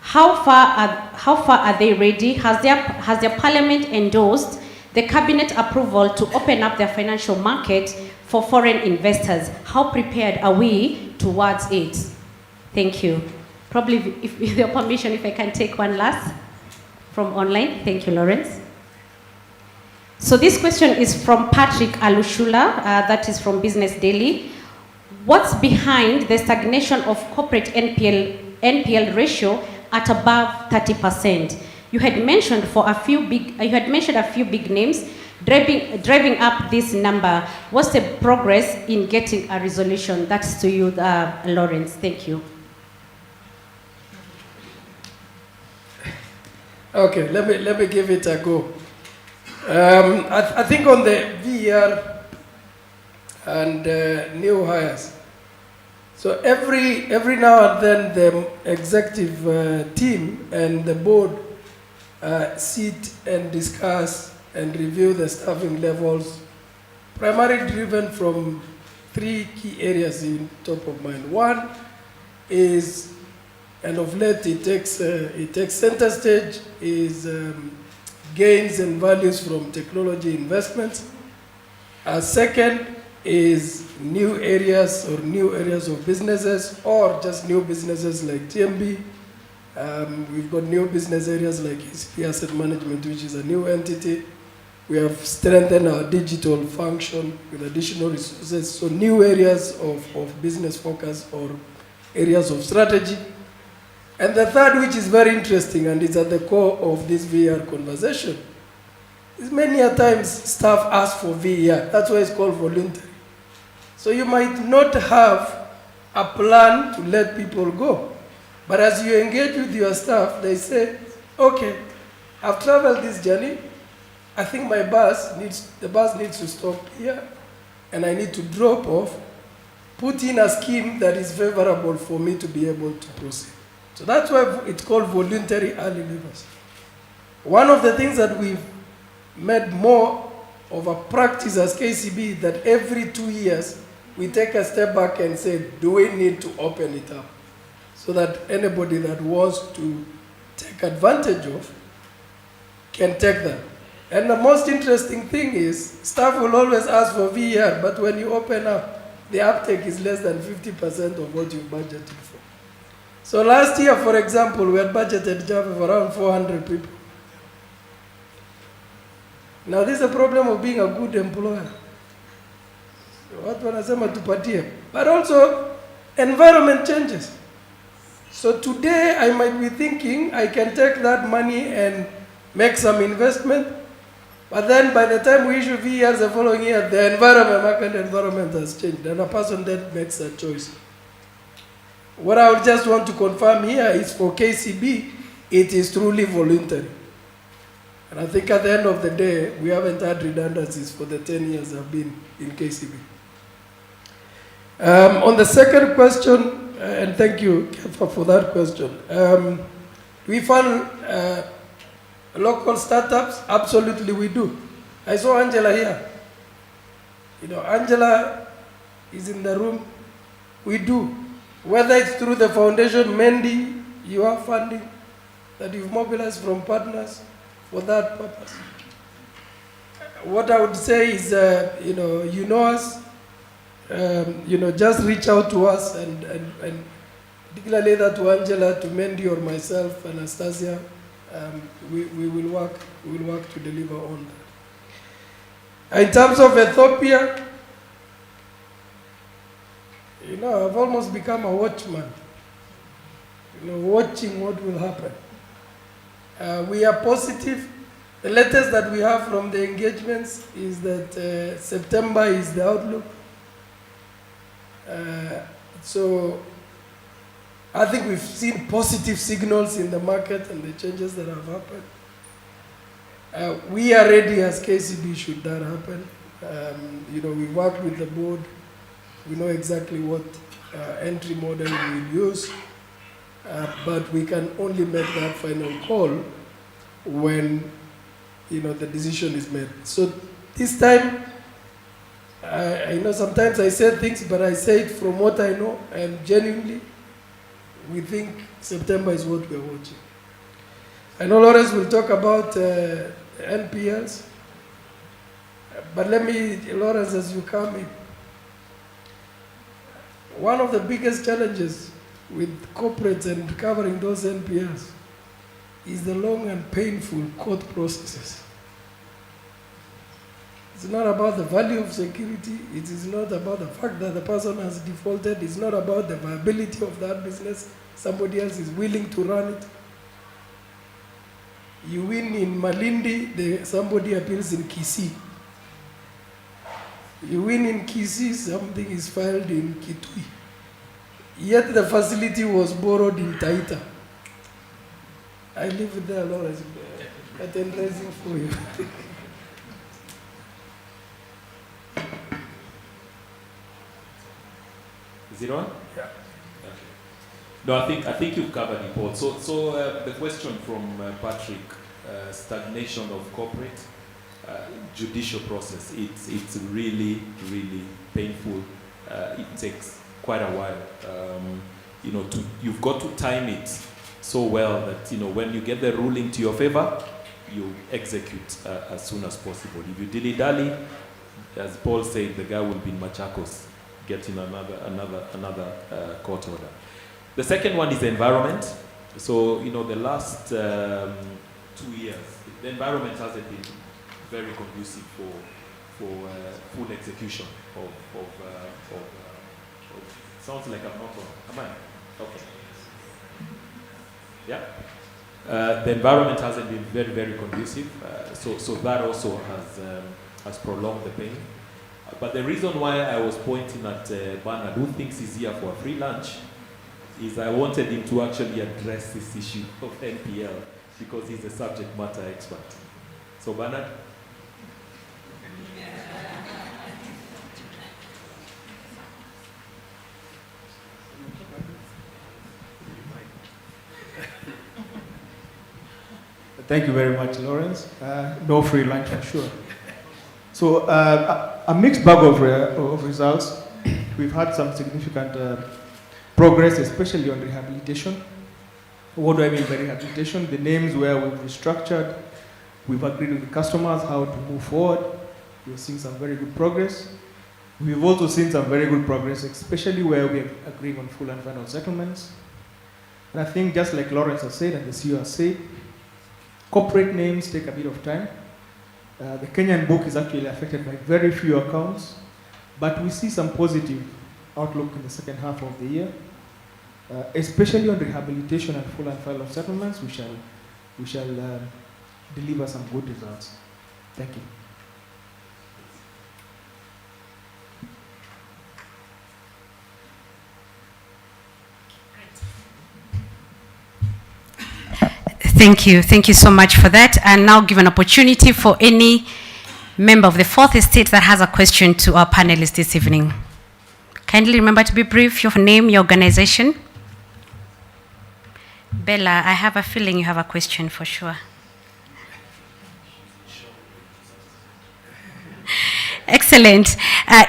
How far are they ready? Has their parliament endorsed the cabinet approval to open up their financial market for foreign investors? How prepared are we towards it? Thank you. Probably, with your permission, if I can take one last from online. Thank you, Lawrence. So this question is from Patrick Alushula, that is from Business Daily. What's behind the stagnation of corporate NPL ratio at above 30%? You had mentioned a few big names driving up this number. What's the progress in getting a resolution? That's to you, Lawrence. Thank you. Okay, let me give it a go. I think on the VER and new hires. So every now and then the executive team and the board sit and discuss and review the staffing levels, primarily driven from three key areas in top of mind. One is, and of late it takes center stage, is gains and values from technology investments. Second is new areas of businesses, or just new businesses like TMB. We've got new business areas like ESG Asset Management, which is a new entity. We have strengthened our digital function with additional resources. So new areas of business focus or areas of strategy. And the third, which is very interesting and is at the core of this VER conversation, is many a times staff ask for VER. That's why it's called voluntary. So you might not have a plan to let people go. But as you engage with your staff, they say, okay, I've traveled this journey. I think the bus needs to stop here, and I need to drop off, put in a scheme that is favorable for me to be able to proceed. So that's why it's called voluntary early leavers. One of the things that we've made more of a practice as KCB, that every 2 years, we take a step back and say, do we need to open it up? So that anybody that wants to take advantage of can take that. And the most interesting thing is, staff will always ask for VER, but when you open up, the uptake is less than 50% of what you budgeted for. So last year, for example, we had budgeted job of around 400 people. Now this is a problem of being a good employer. What wanasema tupatie? But also, environment changes. So today, I might be thinking I can take that money and make some investment, but then by the time we issue VERs the following year, the market environment has changed, and a person then makes a choice. What I would just want to confirm here is for KCB, it is truly voluntary. And I think at the end of the day, we haven't had redundancies for the 10 years I've been in KCB. On the second question, and thank you for that question, we fund local startups? Absolutely we do. I saw Angela here. You know, Angela is in the room. We do. Whether it's through the foundation, Mendy, you have funding that you've mobilized from partners for that purpose. What I would say is, you know us, just reach out to us and particularly that to Angela, to Mendy or myself, Anastasia, we will work to deliver on that. In terms of Ethiopia, I've almost become a watchman, watching what will happen. We are positive. The latest that we have from the engagements is that September is the outlook. So I think we've seen positive signals in the market and the changes that have happened. We are ready as KCB should that happen. We worked with the board. We know exactly what entry model we will use, but we can only make that final call when the decision is made. So this time, I know sometimes I say things, but I say it from what I know, and genuinely, we think September is what we are watching. I know Lawrence will talk about NPLs, but let me, Lawrence, as you come in, one of the biggest challenges with corporates and recovering those NPLs is the long and painful court processes. It's not about the value of security. It is not about the fact that the person has defaulted. It's not about the viability of that business. Somebody else is willing to run it. You win in Malindi, somebody appeals in Kisii. You win in Kisii, something is filed in Kitui. Yet the facility was borrowed in Taita. I live there, Lawrence. At raising for you. Is it on? Yeah. Okay. No, I think you've covered it all. So the question from Patrick, stagnation of corporate judicial process. It's really, really painful. It takes quite a while. You've got to time it so well that when you get the ruling to your favor, you execute as soon as possible. If you dilly-dally, as Paul said, the guy will be in Machakos getting another court order. The second one is the environment. So the last 2 years, the environment hasn't been very conducive for full execution of sounds like I'm not on. Am I? Okay. Yeah. The environment hasn't been very, very conducive, so that also has prolonged the pain. But the reason why I was pointing at Bernard, who thinks he's here for a free lunch, is I wanted him to actually address this issue of NPL because he's a subject matter expert. So Bernard? Thank you very much, Lawrence. No free lunch for sure. So a mixed bag of results. We've had some significant progress, especially on rehabilitation. What do I mean by rehabilitation? The names where we've restructured, we've agreed with the customers how to move forward. We've seen some very good progress. We've also seen some very good progress, especially where we are agreeing on full and final settlements. And I think just like Lawrence has said and the CEO has said, corporate names take a bit of time. The Kenyan book is actually affected by very few accounts, but we see some positive outlook in the second half of the year, especially on rehabilitation and full and final settlements. We shall deliver some good results. Thank you. Thank you. Thank you so much for that. And now give an opportunity for any member of the fourth estate that has a question to our panelists this evening. Kindly remember to be brief, your name, your organization. Bella, I have a feeling you have a question for sure. Excellent.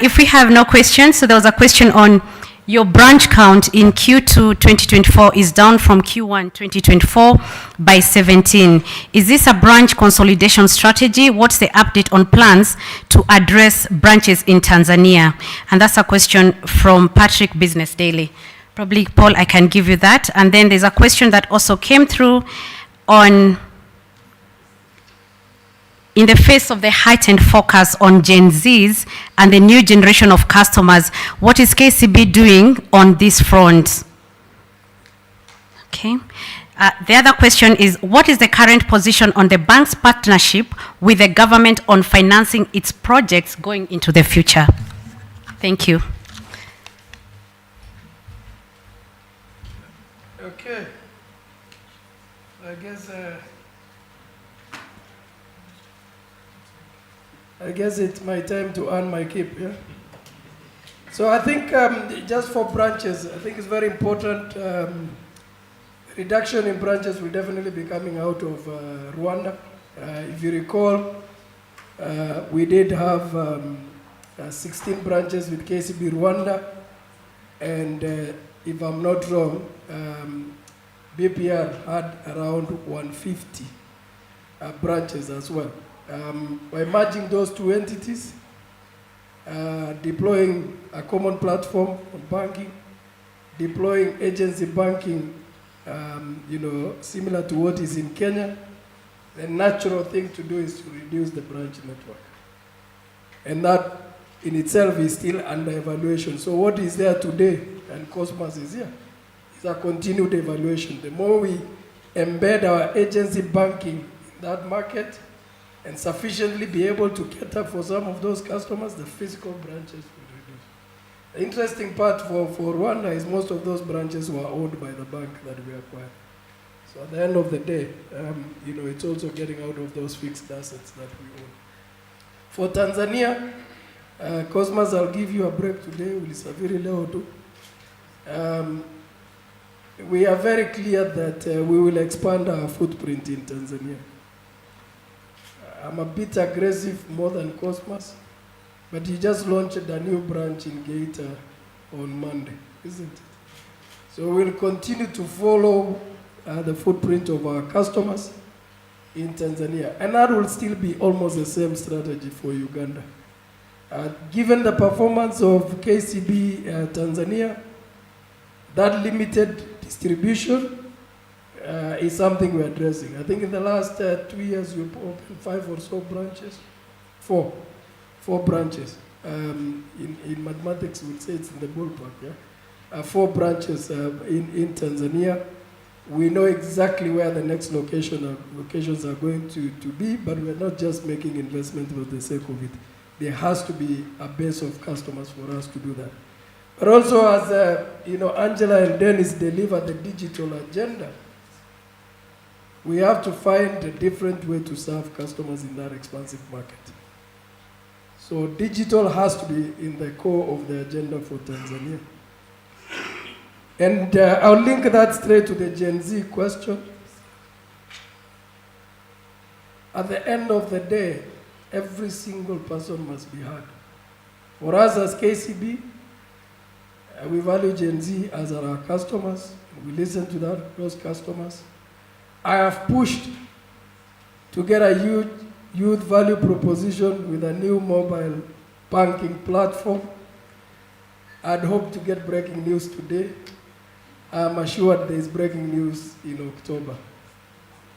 If we have no questions, so there was a question on your branch count in Q2 2024 is down from Q1 2024 by 17. Is this a branch consolidation strategy? What's the update on plans to address branches in Tanzania? And that's a question from Patrick Business Daily. Probably, Paul, I can give you that. And then there's a question that also came through on, in the face of the heightened focus on Gen Zs and the new generation of customers, what is KCB doing on this front? Okay. The other question is, what is the current position on the bank's partnership with the government on financing its projects going into the future? Thank you. Okay. I guess it's my time to earn my keep, yeah? So I think just for branches, I think it's very important. Reduction in branches will definitely be coming out of Rwanda. If you recall, we did have 16 branches with KCB Rwanda, and if I'm not wrong, BPR had around 150 branches as well. By merging those two entities, deploying a common platform on banking, deploying agency banking, similar to what is in Kenya, the natural thing to do is to reduce the branch network. And that in itself is still under evaluation. So what is there today, and Cosmos is here, is a continued evaluation. The more we embed our agency banking in that market, and sufficiently be able to cater for some of those customers, the physical branches will reduce. The interesting part for Rwanda is most of those branches were owned by the bank that we acquired. So at the end of the day, it's also getting out of those fixed assets that we own. For Tanzania, Cosmos, I'll give you a break today. We are very clear that we will expand our footprint in Tanzania. I'm a bit aggressive more than Cosmos, but he just launched a new branch in Geita on Monday, isn't it? So we'll continue to follow the footprint of our customers in Tanzania. And that will still be almost the same strategy for Uganda. Given the performance of KCB Tanzania, that limited distribution is something we're addressing. I think in the last 2 years, we've opened 5 or so branches, 4 branches. In mathematics, we'd say it's in the ballpark, yeah? 4 branches in Tanzania. We know exactly where the next locations are going to be, but we're not just making investment for the sake of it. There has to be a base of customers for us to do that. But also, as Angela and Dennis deliver the digital agenda, we have to find a different way to serve customers in that expansive market. So digital has to be in the core of the agenda for Tanzania. And I'll link that straight to the Gen Z question. At the end of the day, every single person must be heard. For us as KCB, we value Gen Z as our customers. We listen to those customers. I have pushed to get a youth value proposition with a new mobile banking platform. I'd hope to get breaking news today. I'm assured there is breaking news in October.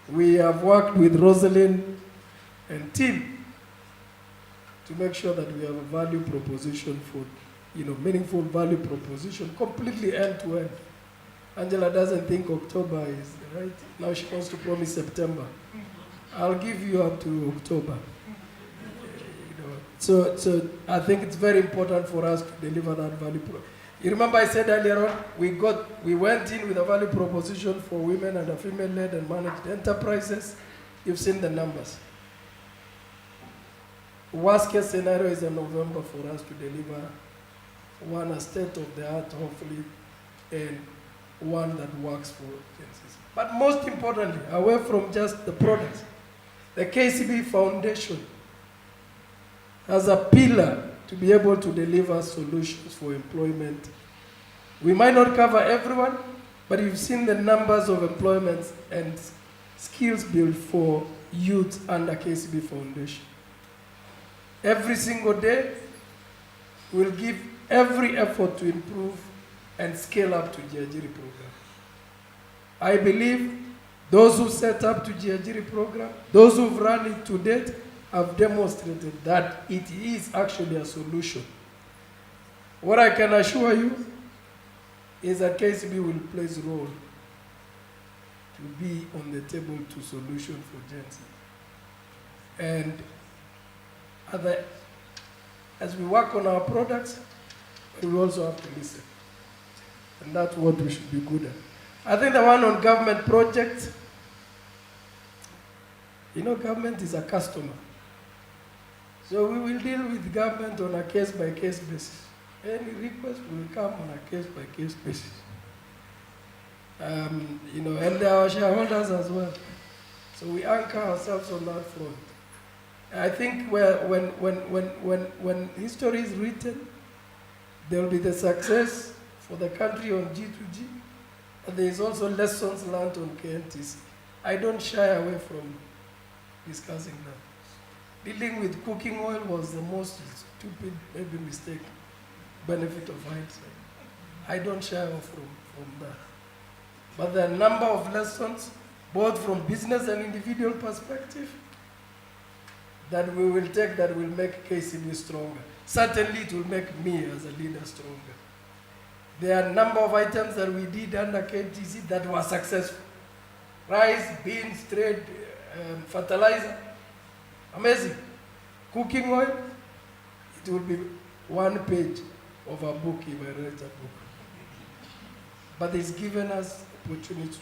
We have worked with Rosalind and team to make sure that we have a value proposition for, meaningful value proposition, completely end-to-end. Angela doesn't think October is right. Now she wants to promise September. I'll give you up to October. So I think it's very important for us to deliver that value. You remember I said earlier on, we went in with a value proposition for women and female-led and managed enterprises. You've seen the numbers. Worst case scenario is in November for us to deliver one a state-of-the-art, hopefully, and one that works for agencies. But most importantly, away from just the products, the KCB Foundation as a pillar to be able to deliver solutions for employment. We might not cover everyone, but you've seen the numbers of employments and skills built for youth under KCB Foundation. Every single day, we'll give every effort to improve and scale up to Jiajiri program. I believe those who set up to Jiajiri program, those who've run it to date, have demonstrated that it is actually a solution. What I can assure you is that KCB will play its role to be on the table to solution for Gen Z. And as we work on our products, we will also have to listen. And that's what we should be good at. I think the one on government projects, you know, government is a customer. So we will deal with government on a case-by-case basis. Any request will come on a case-by-case basis. You know, and our shareholders as well. So we anchor ourselves on that front. I think when history is written, there will be the success for the country on G2G, and there is also lessons learned on KNTC. I don't shy away from discussing that. Dealing with cooking oil was the most stupid, maybe mistake, benefit of hindsight. I don't shy away from that. But there are a number of lessons, both from business and individual perspective, that we will take that will make KCB stronger. Certainly it will make me as a leader stronger. There are a number of items that we did under KTC that were successful. Rice, beans, trade, fertilizer. Amazing. Cooking oil, it will be one page of a book if I read that book. But it's given us opportunity.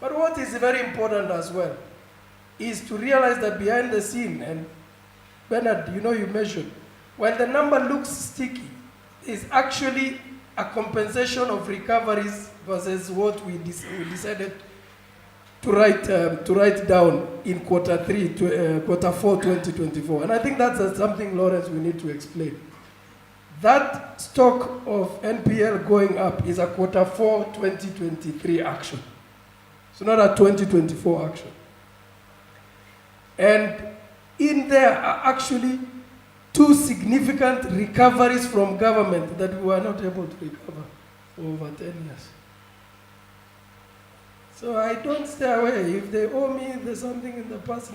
But what is very important as well is to realize that behind the scene, and Bernard, you know, you mentioned, while the number looks sticky, is actually a compensation of recoveries versus what we decided to write down in quarter 4, 2024. And I think that's something, Lawrence, we need to explain. That stock of NPL going up is a quarter 4, 2023 action. So not a 2024 action. And in there are actually two significant recoveries from government that we were not able to recover for over 10 years. So I don't stay away. If they owe me, there's something in the past.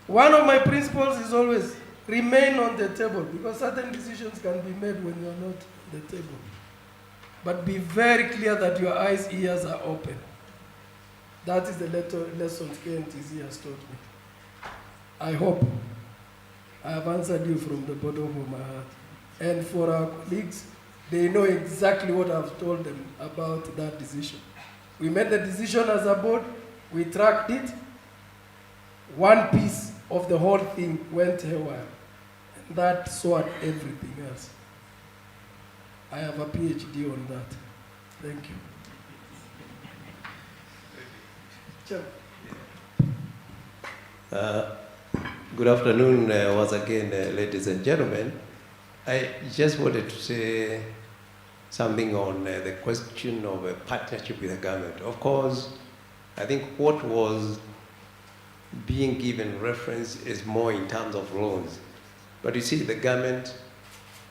One of my principles is always remain on the table, because certain decisions can be made when you're not on the table. But be very clear that your eyes, ears are open. That is the lesson KNTC has taught me. I hope I have answered you from the bottom of my heart. And for our colleagues, they know exactly what I've told them about that decision. We made the decision as a board, we tracked it. One piece of the whole thing went haywire. And that sorted everything else. I have a PhD on that. Thank you. Good afternoon once again, ladies and gentlemen. I just wanted to say something on the question of a partnership with the government. Of course, I think what was being given reference is more in terms of loans. But you see, the government,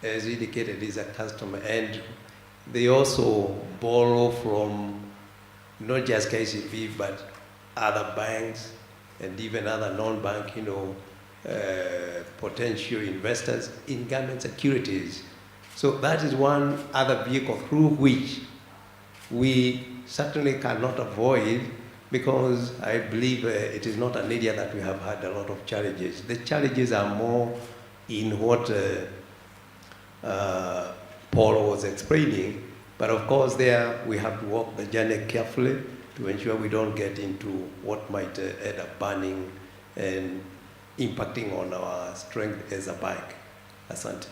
as indicated, is a customer, and they also borrow from not just KCB, but other banks and even other non-bank, potential investors in government securities. So that is one other vehicle through which we certainly cannot avoid, because I believe it is not an area that we have had a lot of challenges. The challenges are more in what Paul was explaining. But of course, there we have to walk the journey carefully to ensure we don't get into what might end up burning and impacting on our strength as a bank. Asante.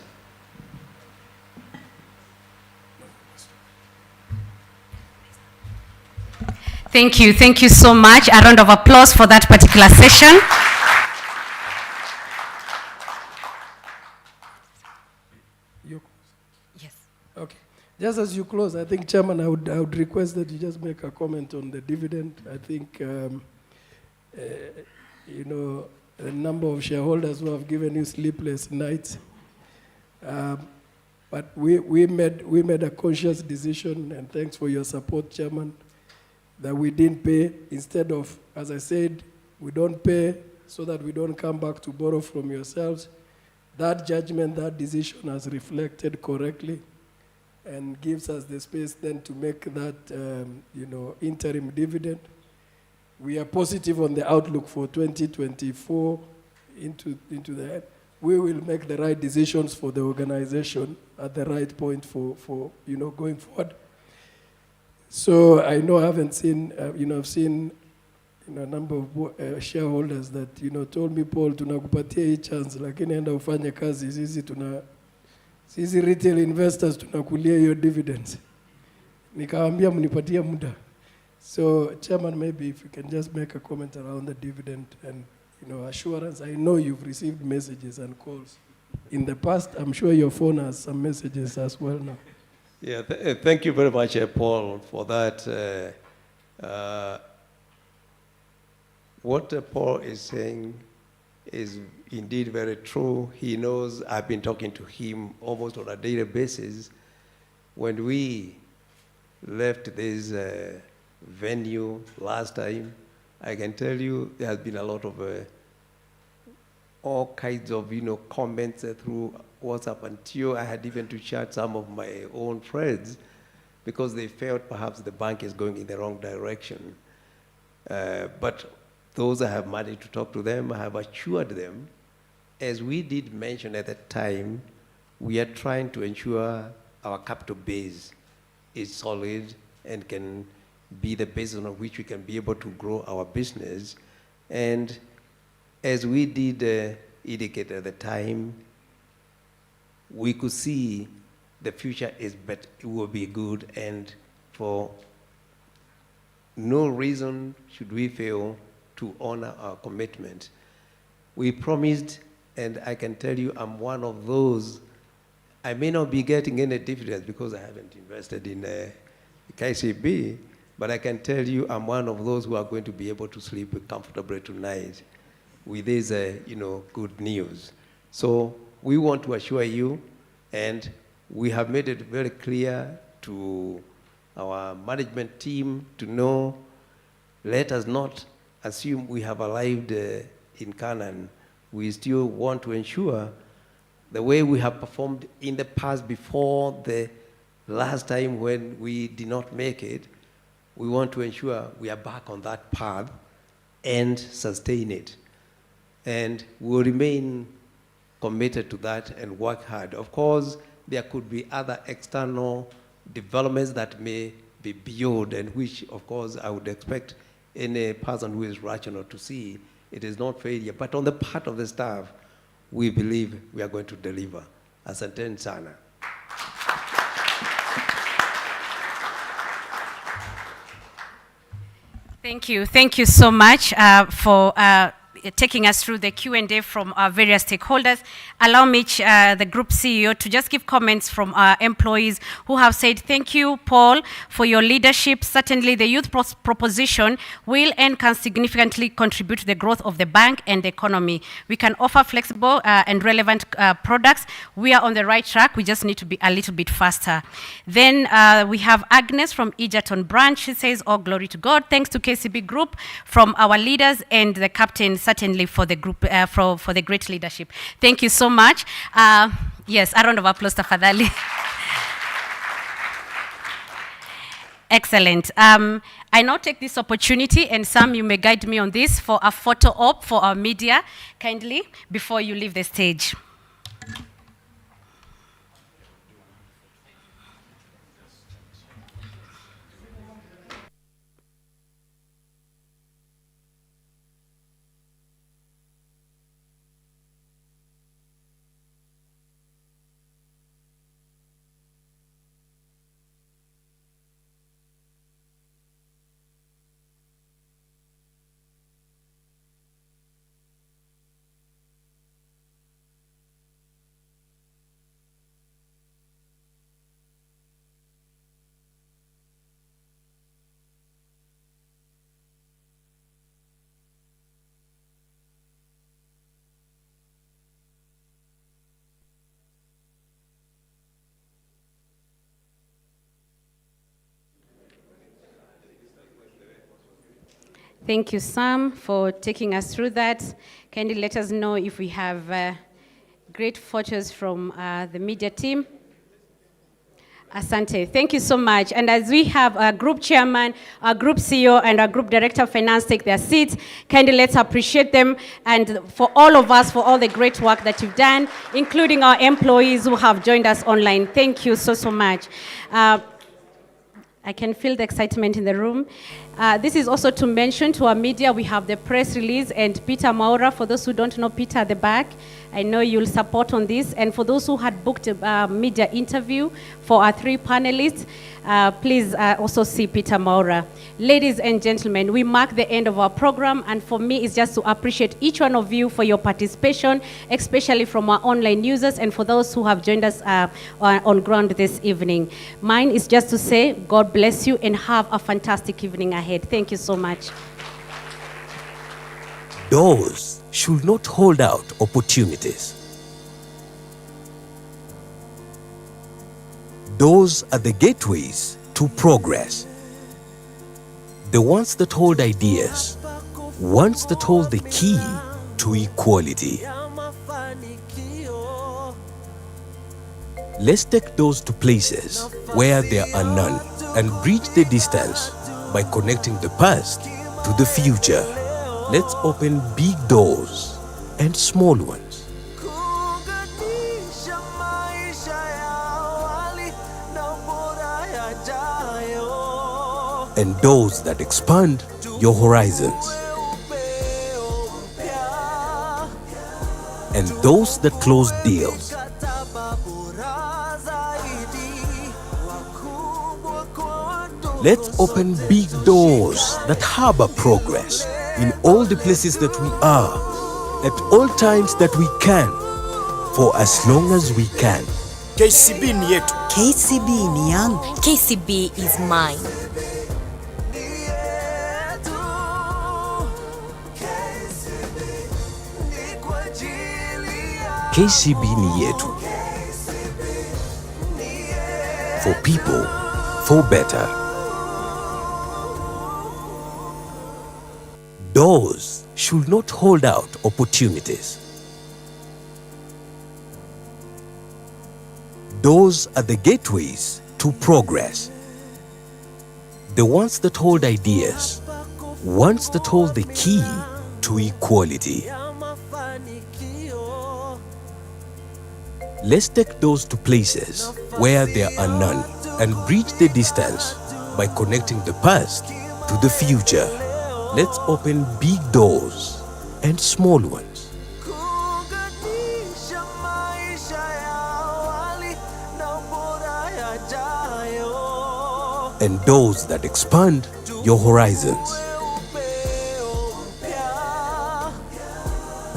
Thank you so much. A round of applause for that particular session. Yes. Okay. Just as you close, I think, Chairman, I would request that you just make a comment on the dividend. I think, you know, a number of shareholders who have given you sleepless nights. But we made a conscious decision, and thanks for your support, Chairman, that we didn't pay. Instead of, as I said, we don't pay so that we don't come back to borrow from yourselves. That judgment, that decision has reflected correctly and gives us the space then to make that, you know, interim dividend. We are positive on the outlook for 2024 into the end. We will make the right decisions for the organization at the right point for you know, going forward. So I know I haven't seen, you know, I've seen, you know, a number of shareholders that, you know, told me, Paul, tunakupatia hii chance, lakini enda ufanye kazi, sisi retail investors tunakulia hiyo dividends. Nikawaambia mnipatie muda. So, Chairman, maybe if you can just make a comment around the dividend and, you know, assurance. I know you've received messages and calls. In the past, I'm sure your phone has some messages as well now. Yeah, thank you very much, Paul, for that. What Paul is saying is indeed very true. He knows I've been talking to him almost on a daily basis. When we left this venue last time, I can tell you there has been a lot of all kinds of, you know, comments through WhatsApp, until I had even to chat some of my own friends because they felt perhaps the bank is going in the wrong direction. But those I have managed to talk to them, I have assured them, as we did mention at the time, we are trying to ensure our capital base is solid and can be the basis on which we can be able to grow our business. And as we did indicate at the time, we could see the future is better, it will be good, and for no reason should we fail to honor our commitment. We promised, and I can tell you I'm one of those. I may not be getting any dividends because I haven't invested in KCB, but I can tell you I'm one of those who are going to be able to sleep comfortably tonight with this, you know, good news. So we want to assure you, and we have made it very clear to our management team to know, let us not assume we have arrived in Canaan. We still want to ensure the way we have performed in the past before the last time when we did not make it, we want to ensure we are back on that path and sustain it. And we'll remain committed to that and work hard. Of course, there could be other external developments that may be beyond, and which, of course, I would expect any person who is rational to see. It is not failure, but on the part of the staff, we believe we are going to deliver. Asanteni sana. Thank you so much for taking us through the Q&A from our various stakeholders. Allow me, the group CEO, to just give comments from our employees who have said, thank you, Paul, for your leadership. Certainly, the youth proposition will and can significantly contribute to the growth of the bank and the economy. We can offer flexible and relevant products. We are on the right track. We just need to be a little bit faster. Then we have Agnes from Egerton branch. She says, all glory to God. Thanks to KCB Group from our leaders and the captain, certainly for the group, for the great leadership. Thank you so much. Yes, a round of applause, tafadhali. Excellent. I now take this opportunity, and Sam, you may guide me on this, for a photo op for our media, kindly, before you leave the stage. Thank you, Sam, for taking us through that. Kindly let us know if we have great photos from the media team. Asante, thank you so much. And as we have our group chairman, our group CEO, and our group director of finance take their seats, kindly let's appreciate them. And for all of us, for all the great work that you've done, including our employees who have joined us online. Thank you so, so much. I can feel the excitement in the room. This is also to mention to our media, we have the press release, and Peter Maura, for those who don't know Peter at the back, I know you'll support on this. And for those who had booked a media interview for our 3 panelists, please also see Peter Maura. Ladies and gentlemen, we mark the end of our program, and for me, it's just to appreciate each one of you for your participation, especially from our online users and for those who have joined us on ground this evening. Mine is just to say, God bless you and have a fantastic evening ahead. Thank you so much. Doors should not hold out opportunities. Doors are the gateways to progress. The ones that hold ideas, ones that hold the key to equality. Let's take doors to places where there are none and bridge the distance by connecting the past to the future. Let's open big doors and small ones. And doors that expand your horizons. And those that close deals. Let's open big doors that harbor progress in all the places that we are, at all times that we can, for as long as we can. KCB ni yetu. KCB ni yangu. KCB is mine. KCB ni yetu. For people, for better. Doors should not hold out opportunities. Doors are the gateways to progress. The ones that hold ideas, ones that hold the key to equality. Let's take doors to places where there are none and bridge the distance by connecting the past to the future. Let's open big doors and small ones. And doors that expand your horizons.